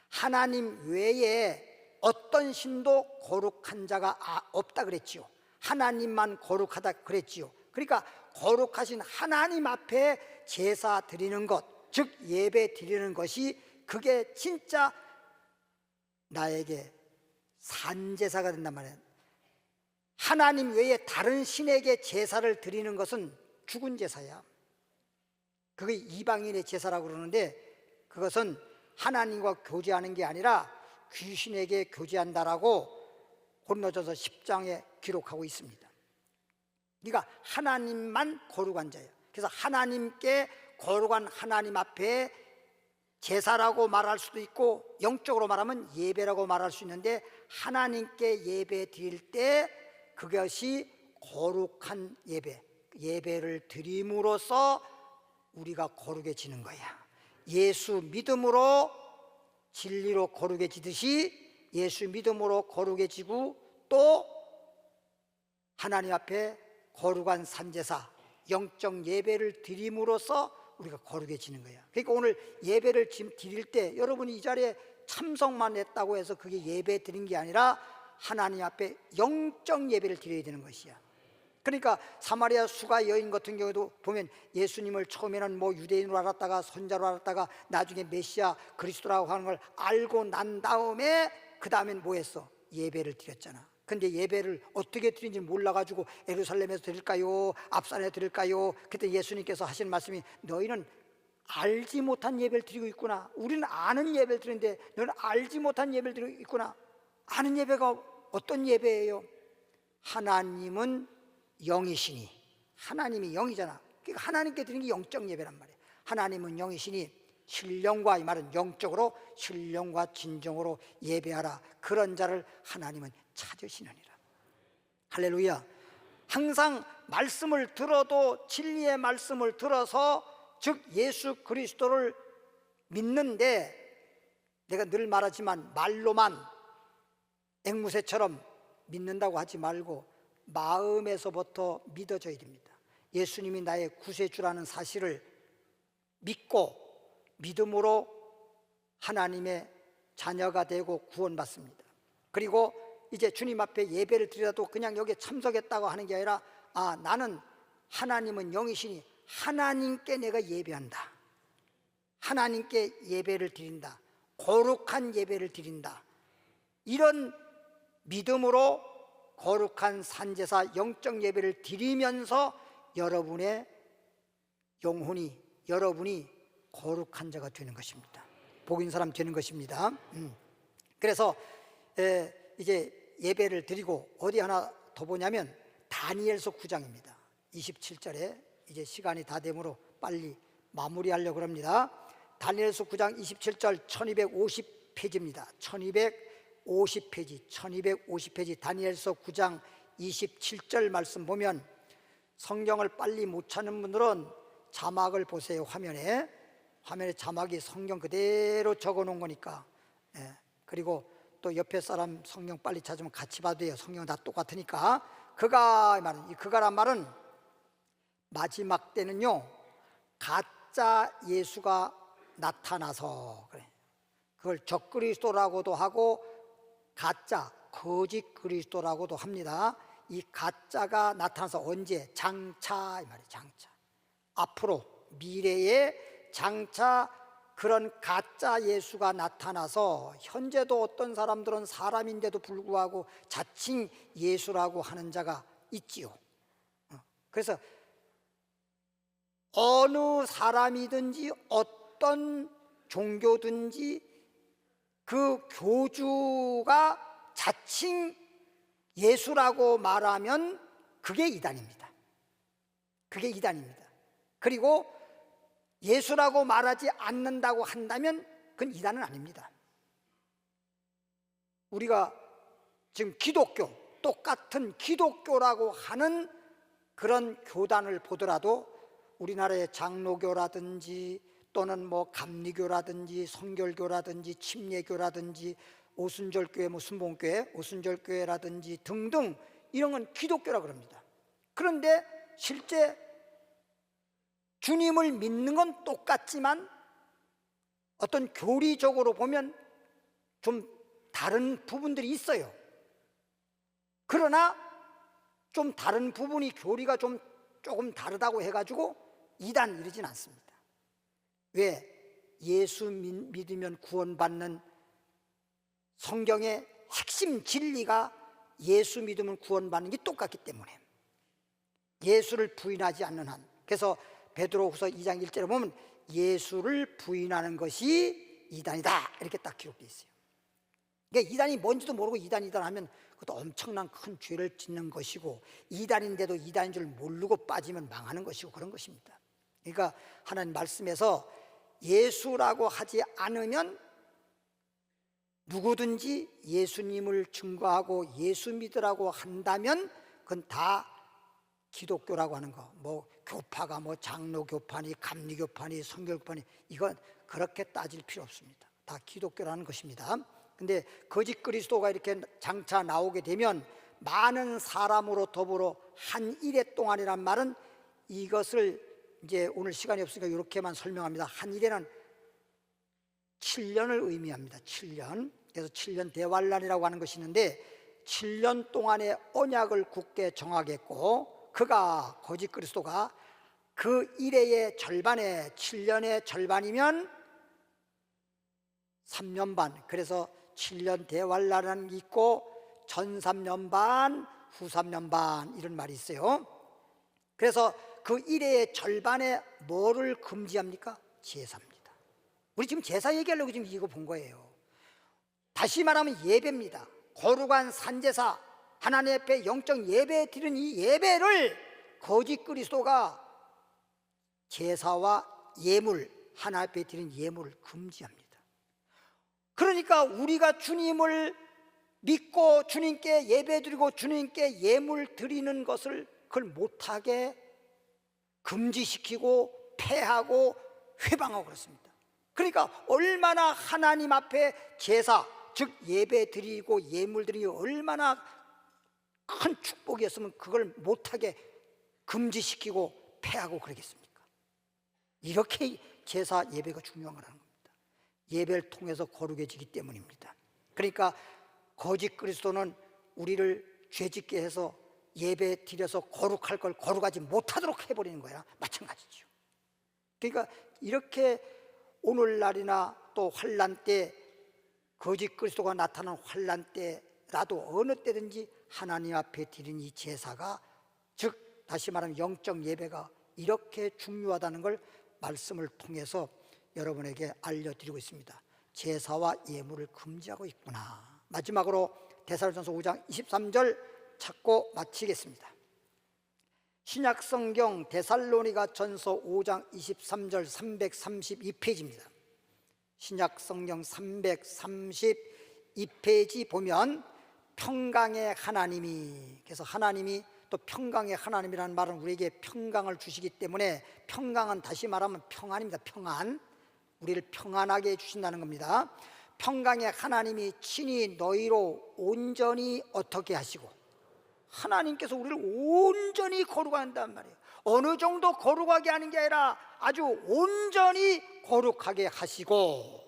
하나님 외에 어떤 신도 거룩한 자가 없다 그랬지요. 하나님만 거룩하다 그랬지요. 그러니까 거룩하신 하나님 앞에 제사 드리는 것, 즉 예배 드리는 것이 그게 진짜 나에게 산제사가 된단 말이에요. 하나님 외에 다른 신에게 제사를 드리는 것은 죽은 제사야. 그게 이방인의 제사라고 그러는데, 그것은 하나님과 교제하는 게 아니라 귀신에게 교제한다라고 고린도전서 10장에 기록하고 있습니다. 그러니까 하나님만 거룩한 자예요. 그래서 하나님께 거룩한 하나님 앞에 제사라고 말할 수도 있고, 영적으로 말하면 예배라고 말할 수 있는데, 하나님께 예배 드릴 때 그것이 거룩한 예배, 예배를 드림으로써 우리가 거룩해지는 거야. 예수 믿음으로 진리로 거룩해지듯이 예수 믿음으로 거룩해지고, 또 하나님 앞에 거룩한 산제사, 영적 예배를 드림으로써 우리가 거룩해지는 거야. 그러니까 오늘 예배를 드릴 때 여러분이 이 자리에 참석만 했다고 해서 그게 예배 드린 게 아니라 하나님 앞에 영적 예배를 드려야 되는 것이야. 그러니까 사마리아 수가 여인 같은 경우도 보면 예수님을 처음에는 뭐 유대인으로 알았다가 선자로 알았다가 나중에 메시아 그리스도라고 하는 걸 알고 난 다음에 그 다음엔 뭐 했어? 예배를 드렸잖아. 근데 예배를 어떻게 드린지 몰라가지고 예루살렘에서 드릴까요? 앞산에 드릴까요? 그때 예수님께서 하신 말씀이, 너희는 알지 못한 예배를 드리고 있구나. 우리는 아는 예배를 드리는데 너는 알지 못한 예배를 드리고 있구나. 아는 예배가 어떤 예배예요? 하나님은 영이시니, 하나님이 영이잖아. 그러니까 하나님께 드리는 게 영적 예배란 말이야. 하나님은 영이시니 신령과, 이 말은 영적으로 신령과 진정으로 예배하라. 그런 자를 하나님은 찾으시느니라. 할렐루야. 항상 말씀을 들어도 진리의 말씀을 들어서, 즉 예수 그리스도를 믿는데, 내가 늘 말하지만 말로만 앵무새처럼 믿는다고 하지 말고 마음에서부터 믿어져야 됩니다. 예수님이 나의 구세주라는 사실을 믿고 믿음으로 하나님의 자녀가 되고 구원받습니다. 그리고 이제 주님 앞에 예배를 드리라도 그냥 여기에 참석했다고 하는 게 아니라, 아, 나는 하나님은 영이시니 하나님께 내가 예배한다. 하나님께 예배를 드린다. 거룩한 예배를 드린다. 이런 믿음으로 거룩한 산제사 영적 예배를 드리면서 여러분의 영혼이, 여러분이 거룩한 자가 되는 것입니다. 복인 사람 되는 것입니다. 그래서 이제 예배를 드리고 어디 하나 더 보냐면 다니엘서 9장입니다. 27절에 이제 시간이 다 되므로 빨리 마무리하려고 합니다. 다니엘서 9장 27절 1250페이지입니다. 1250페이지 다니엘서 9장 27절 말씀 보면, 성경을 빨리 못 찾는 분들은 자막을 보세요. 화면에 자막이 성경 그대로 적어 놓은 거니까. 그리고 또 옆에 사람 성경 빨리 찾으면 같이 봐도 돼요. 성경은 다 똑같으니까. 그가란 말은 마지막 때는요, 가짜 예수가 나타나서, 그래, 그걸 적그리스도라고도 하고 가짜, 거짓 그리스도라고도 합니다. 이 가짜가 나타나서 언제? 장차, 이 말이에요. 장차. 앞으로 미래에 장차 그런 가짜 예수가 나타나서, 현재도 어떤 사람들은 사람인데도 불구하고 자칭 예수라고 하는 자가 있지요. 그래서 어느 사람이든지 어떤 종교든지 그 교주가 자칭 예수라고 말하면 그게 이단입니다. 그게 이단입니다. 그리고 예수라고 말하지 않는다고 한다면 그건 이단은 아닙니다. 우리가 지금 기독교, 똑같은 기독교라고 하는 그런 교단을 보더라도 우리나라의 장로교라든지 또는 뭐 감리교라든지 성결교라든지 침례교라든지 오순절교회, 뭐 순복음교회, 오순절교회라든지 등등 이런 건 기독교라고 합니다. 그런데 실제 주님을 믿는 건 똑같지만 어떤 교리적으로 보면 좀 다른 부분들이 있어요. 그러나 좀 다른 부분이 교리가 조금 다르다고 해가지고 이단 이러진 않습니다. 왜? 예수 믿으면 구원받는 성경의 핵심 진리가 예수 믿으면 구원받는 게 똑같기 때문에, 예수를 부인하지 않는 한. 그래서 베드로후서 2장 1절에 보면 예수를 부인하는 것이 이단이다 이렇게 딱 기록되어 있어요. 그러니까 이단이 뭔지도 모르고 이단 하면 그것도 엄청난 큰 죄를 짓는 것이고, 이단인데도 이단인 줄 모르고 빠지면 망하는 것이고 그런 것입니다. 그러니까 하나님 말씀에서 예수라고 하지 않으면 누구든지 예수님을 증거하고 예수 믿으라고 한다면 그건 다 기독교라고 하는 거, 뭐 교파가 뭐 장로 교파니 감리 교파니 성결 교파니, 이건 그렇게 따질 필요 없습니다. 다 기독교라는 것입니다. 근데 거짓 그리스도가 이렇게 장차 나오게 되면 많은 사람으로 더불어 한 일해 동안이란 말은, 이것을 이제 오늘 시간이 없으니까 이렇게만 설명합니다. 한 일해는 7년을 의미합니다. 7년. 그래서 7년 대환란이라고 하는 것이 있는데, 7년 동안의 언약을 굳게 정하겠고, 그가 거짓 그리스도가 그 일해의 절반에, 7년의 절반이면 3년 반, 그래서 7년 대환란이 있고 전 3년 반, 후 3년 반, 이런 말이 있어요. 그래서 그 일해의 절반에 뭐를 금지합니까? 제사입니다. 우리 지금 제사 얘기하려고 지금 이거 본 거예요. 다시 말하면 예배입니다. 거룩한 산제사, 하나님 앞에 영적 예배 드리는 이 예배를 거짓 그리스도가 제사와 예물, 하나님 앞에 드리는 예물을 금지합니다. 그러니까 우리가 주님을 믿고 주님께 예배 드리고 주님께 예물 드리는 것을 그걸 못하게 금지시키고 폐하고 회방하고 그렇습니다. 그러니까 얼마나 하나님 앞에 제사, 즉 예배 드리고 예물 드리기 얼마나 큰 축복이었으면 그걸 못하게 금지시키고 폐하고 그러겠습니까? 이렇게 제사 예배가 중요한 거라는 겁니다. 예배를 통해서 거룩해지기 때문입니다. 그러니까 거짓 그리스도는 우리를 죄짓게 해서 예배 드려서 거룩할 걸 거룩하지 못하도록 해버리는 거야. 마찬가지죠. 그러니까 이렇게 오늘날이나 또 환난 때, 거짓 그리스도가 나타난 환난 때라도 어느 때든지 하나님 앞에 드린 이 제사가, 즉 다시 말하면 영적 예배가 이렇게 중요하다는 걸 말씀을 통해서 여러분에게 알려드리고 있습니다. 제사와 예물을 금지하고 있구나. 마지막으로 데살로니가전서 5장 23절 찾고 마치겠습니다. 신약성경 데살로니가전서 5장 23절 332페이지입니다. 신약성경 332페이지 보면 평강의 하나님이, 그래서 하나님이 또 평강의 하나님이라는 말은 우리에게 평강을 주시기 때문에, 평강은 다시 말하면 평안입니다. 평안, 우리를 평안하게 해주신다는 겁니다. 평강의 하나님이 친히 너희로 온전히 어떻게 하시고, 하나님께서 우리를 온전히 거룩하게 한단 말이에요. 어느 정도 거룩하게 하는 게 아니라 아주 온전히 거룩하게 하시고,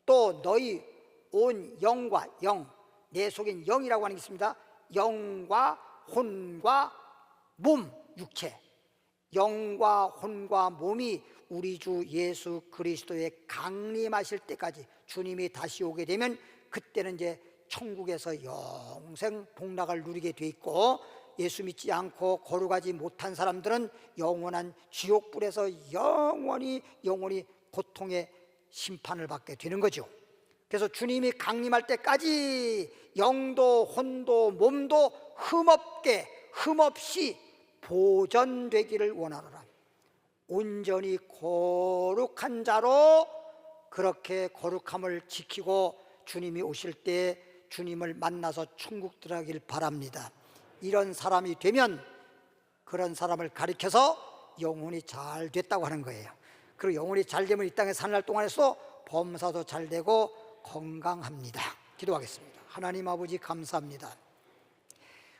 또 너희 온 영과 영, 내 속엔 영이라고 하는 게 있습니다. 영과 혼과 몸, 육체, 영과 혼과 몸이 우리 주 예수 그리스도의 강림하실 때까지, 주님이 다시 오게 되면 그때는 이제 천국에서 영생 복락을 누리게 돼 있고, 예수 믿지 않고 거룩하지 못한 사람들은 영원한 지옥불에서 영원히 고통의 심판을 받게 되는 거죠. 그래서 주님이 강림할 때까지 영도 혼도 몸도 흠없이 보존되기를 원하노라. 온전히 거룩한 자로 그렇게 거룩함을 지키고 주님이 오실 때 주님을 만나서 천국 들어가길 바랍니다. 이런 사람이 되면 그런 사람을 가리켜서 영혼이 잘 됐다고 하는 거예요. 그리고 영혼이 잘 되면 이 땅에 사는 날 동안에서 범사도 잘 되고 건강합니다. 기도하겠습니다. 하나님 아버지 감사합니다.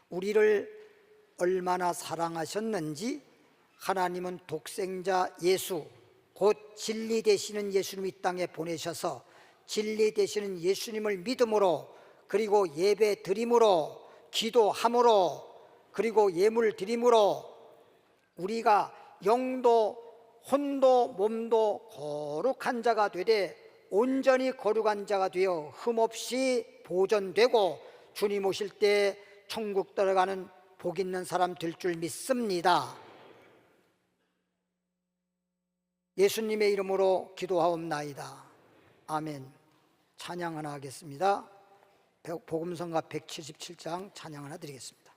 우리를 얼마나 사랑하셨는지, 하나님은 독생자 예수, 곧 진리 되시는 예수님 이 땅에 보내셔서 진리 되시는 예수님을 믿음으로, 그리고 예배 드림으로, 기도함으로, 그리고 예물 드림으로 우리가 영도 혼도 몸도 거룩한 자가 되되 온전히 거룩한 자가 되어 흠없이 보존되고 주님 오실 때 천국 들어가는 복 있는 사람 될 줄 믿습니다. 예수님의 이름으로 기도하옵나이다. 아멘. 찬양 하나 하겠습니다. 복음성가 177장 찬양 하나 드리겠습니다.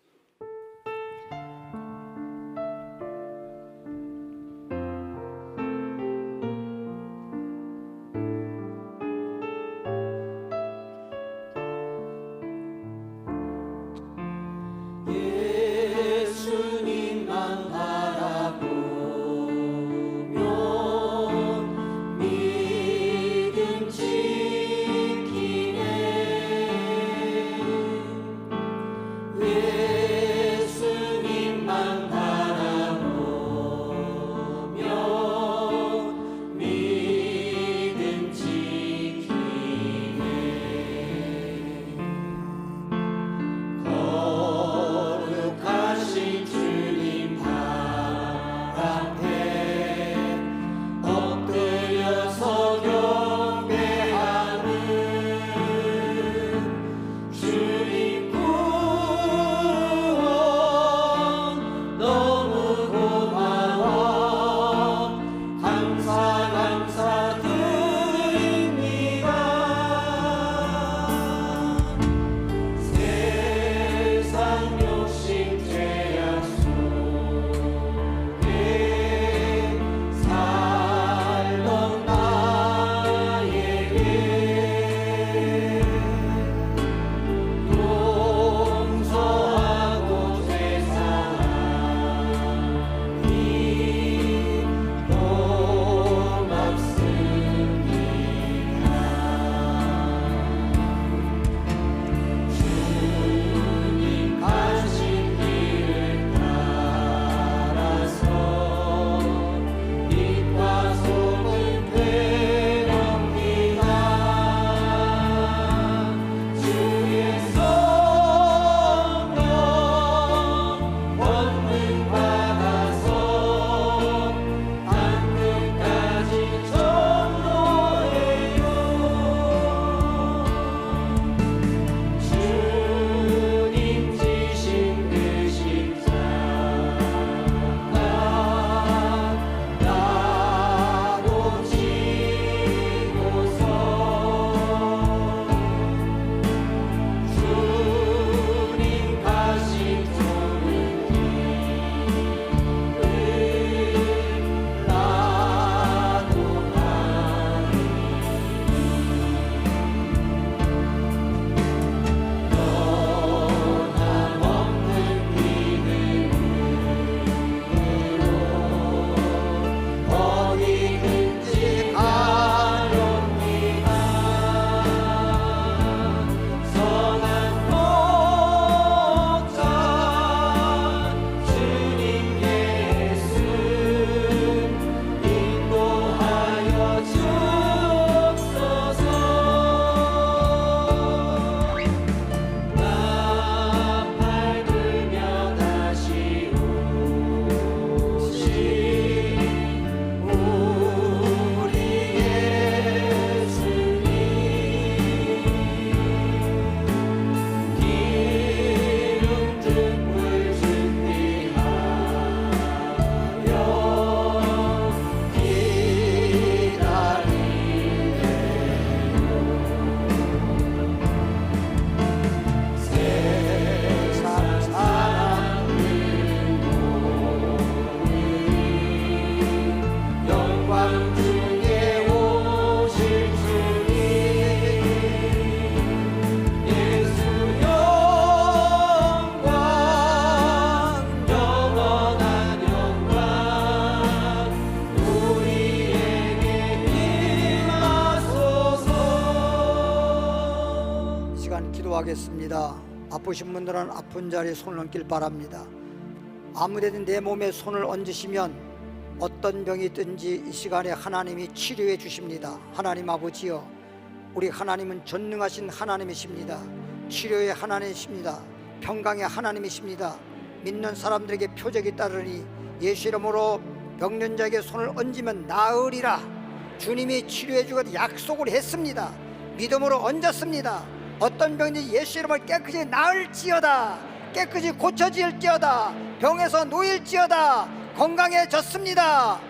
예수님만 바라보면 믿음 지키네. 예수님만 바라보면 믿음 지키네. 거룩하신 주님 발 앞에 엎드려서 경배하는 주님 구원 너무 고마워 감사드립니다. 세상 욕심 죄악 속에 살던 나에게 용서하고 되사하니 고맙습니다. 주님 가신 길을 따라서 빛과 소금 되렵니다. 주의 성령 권능 받아서 땅끝까지 전도해요. 주님 지신 그 십자가 나로 지고서 주님 가신 좁은 길을 나도 가리. 변함없는 믿음으로 어디든지 가렵니다. 선한 목자 주님 예수 인도하여 주옵소서. 나 밟으며 다시 오신 우리 예수님 기름 등불 준비하여 기다리래요. 세상 사랑은 오니 영광 중에 오실 주님 예수 영광 영원한 영광 우리에게 임하소서. 이 시간 기도하겠습니다. 아프신 분들은 아픈 자리에 손을 얹길 바랍니다. 아무데든 내 몸에 손을 얹으시면 어떤 병이 있든지 이 시간에 하나님이 치료해 주십니다. 하나님 아버지여, 우리 하나님은 전능하신 하나님이십니다. 치료의 하나님이십니다. 평강의 하나님이십니다. 믿는 사람들에게 표적이 따르니 예수 이름으로 병든 자에게 손을 얹으면 나으리라. 주님이 치료해 주고 약속을 했습니다. 믿음으로 얹었습니다. 어떤 병인지 예수 이름으로 깨끗이 나을지어다. 깨끗이 고쳐질지어다. 병에서 놓일지어다. 건강해졌습니다.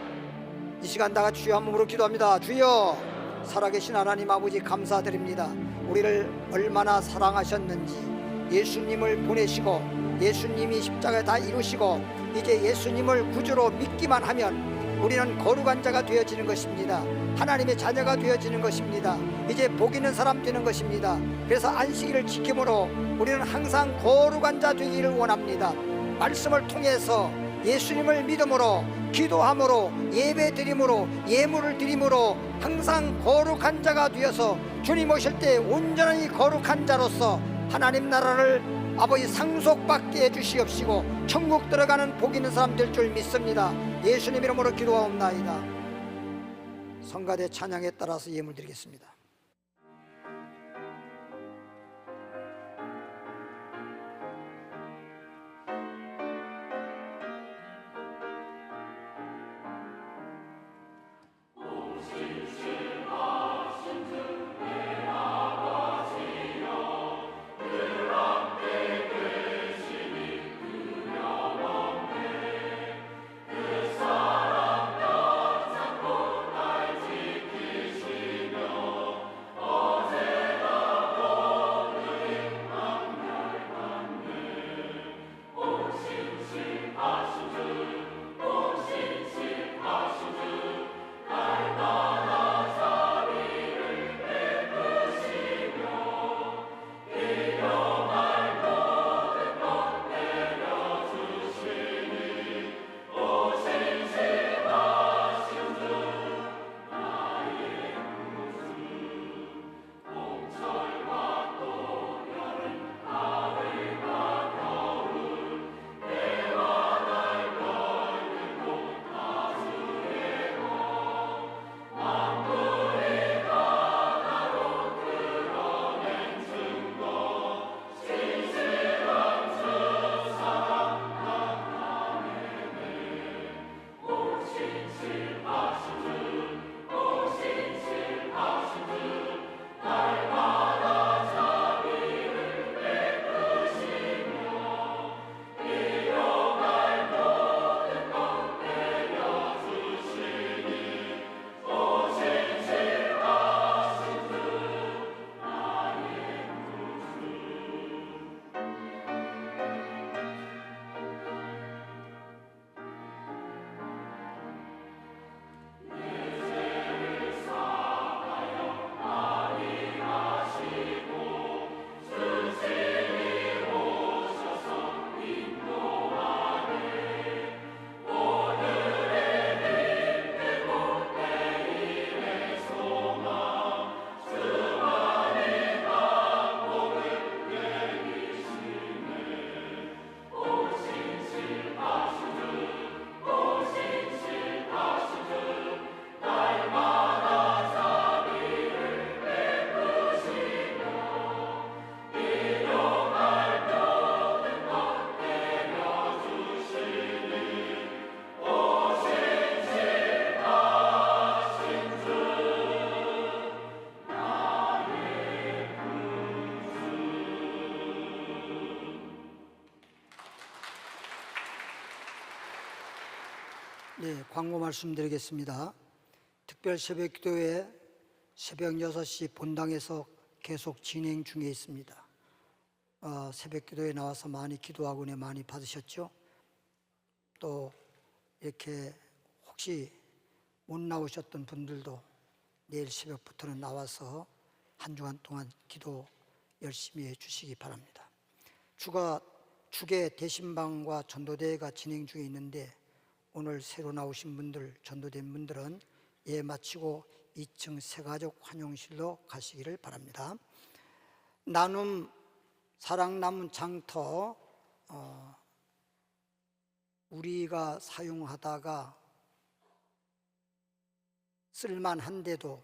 이 시간 다 같이 주여 한 몸으로 기도합니다. 주여, 살아계신 하나님 아버지 감사드립니다. 우리를 얼마나 사랑하셨는지, 예수님을 보내시고 예수님이 십자가에 다 이루시고 이제 예수님을 구주로 믿기만 하면 우리는 거룩한 자가 되어지는 것입니다. 하나님의 자녀가 되어지는 것입니다. 이제 복 있는 사람 되는 것입니다. 그래서 안식일을 지킴으로 우리는 항상 거룩한 자 되기를 원합니다. 말씀을 통해서 예수님을 믿음으로, 기도함으로, 예배 드림으로, 예물을 드림으로 항상 거룩한 자가 되어서 주님 오실 때 온전히 거룩한 자로서 하나님 나라를 아버지 상속받게 해주시옵시고 천국 들어가는 복 있는 사람 될 줄 믿습니다. 예수님 이름으로 기도하옵나이다. 성가대 찬양에 따라서 예물 드리겠습니다. 네, 광고 말씀드리겠습니다. 특별 새벽 기도회 새벽 6시 본당에서 계속 진행 중에 있습니다. 새벽 기도에 나와서 많이 기도하고 은혜 많이 받으셨죠? 또 이렇게 혹시 못 나오셨던 분들도 내일 새벽부터는 나와서 한 주간 동안 기도 열심히 해 주시기 바랍니다. 주계 대신방과 전도대회가 진행 중에 있는데 오늘 새로 나오신 분들, 전도된 분들은 예 마치고 2층 새가족 환영실로 가시기를 바랍니다. 나눔 사랑 남은 장터 우리가 사용하다가 쓸만한데도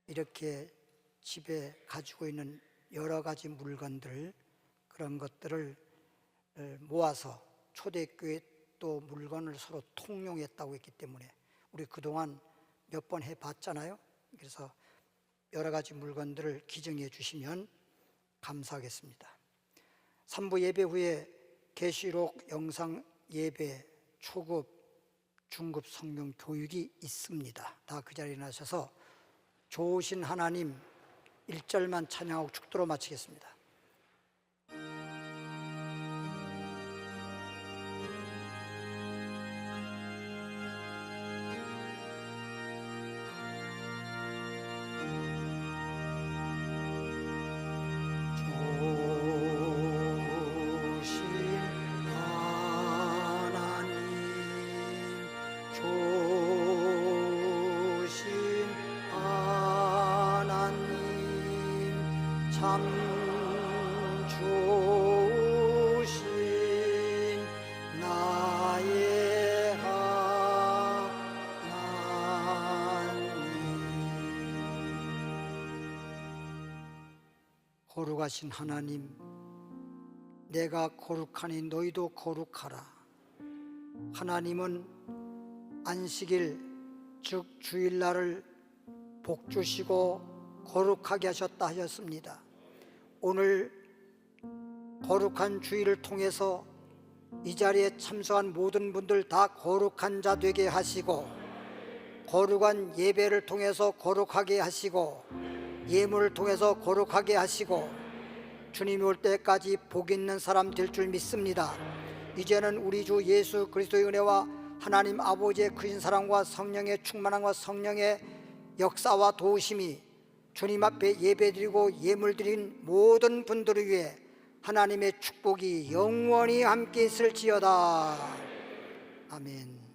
이렇게 집에 가지고 있는 여러 가지 물건들, 그런 것들을 모아서 초대교회 또 물건을 서로 통용했다고 했기 때문에 우리 그동안 몇 번 해봤잖아요. 그래서 여러 가지 물건들을 기증해 주시면 감사하겠습니다. 3부 예배 후에 계시록 영상 예배 초급, 중급 성경 교육이 있습니다. 다 그 자리에 나셔서 좋으신 하나님 1절만 찬양하고 축도로 마치겠습니다. 참 좋으신 나의 하나님. 거룩하신 하나님, 내가 거룩하니 너희도 거룩하라. 하나님은 안식일 즉 주일날을 복주시고 거룩하게 하셨다 하셨습니다. 오늘 거룩한 주일을 통해서 이 자리에 참석한 모든 분들 다 거룩한 자 되게 하시고, 거룩한 예배를 통해서 거룩하게 하시고, 예물을 통해서 거룩하게 하시고, 주님이 올 때까지 복 있는 사람 될 줄 믿습니다. 이제는 우리 주 예수 그리스도의 은혜와 하나님 아버지의 크신 사랑과 성령의 충만함과 성령의 역사와 도우심이 주님 앞에 예배드리고 예물드린 모든 분들을 위해 하나님의 축복이 영원히 함께 있을지어다. 아멘.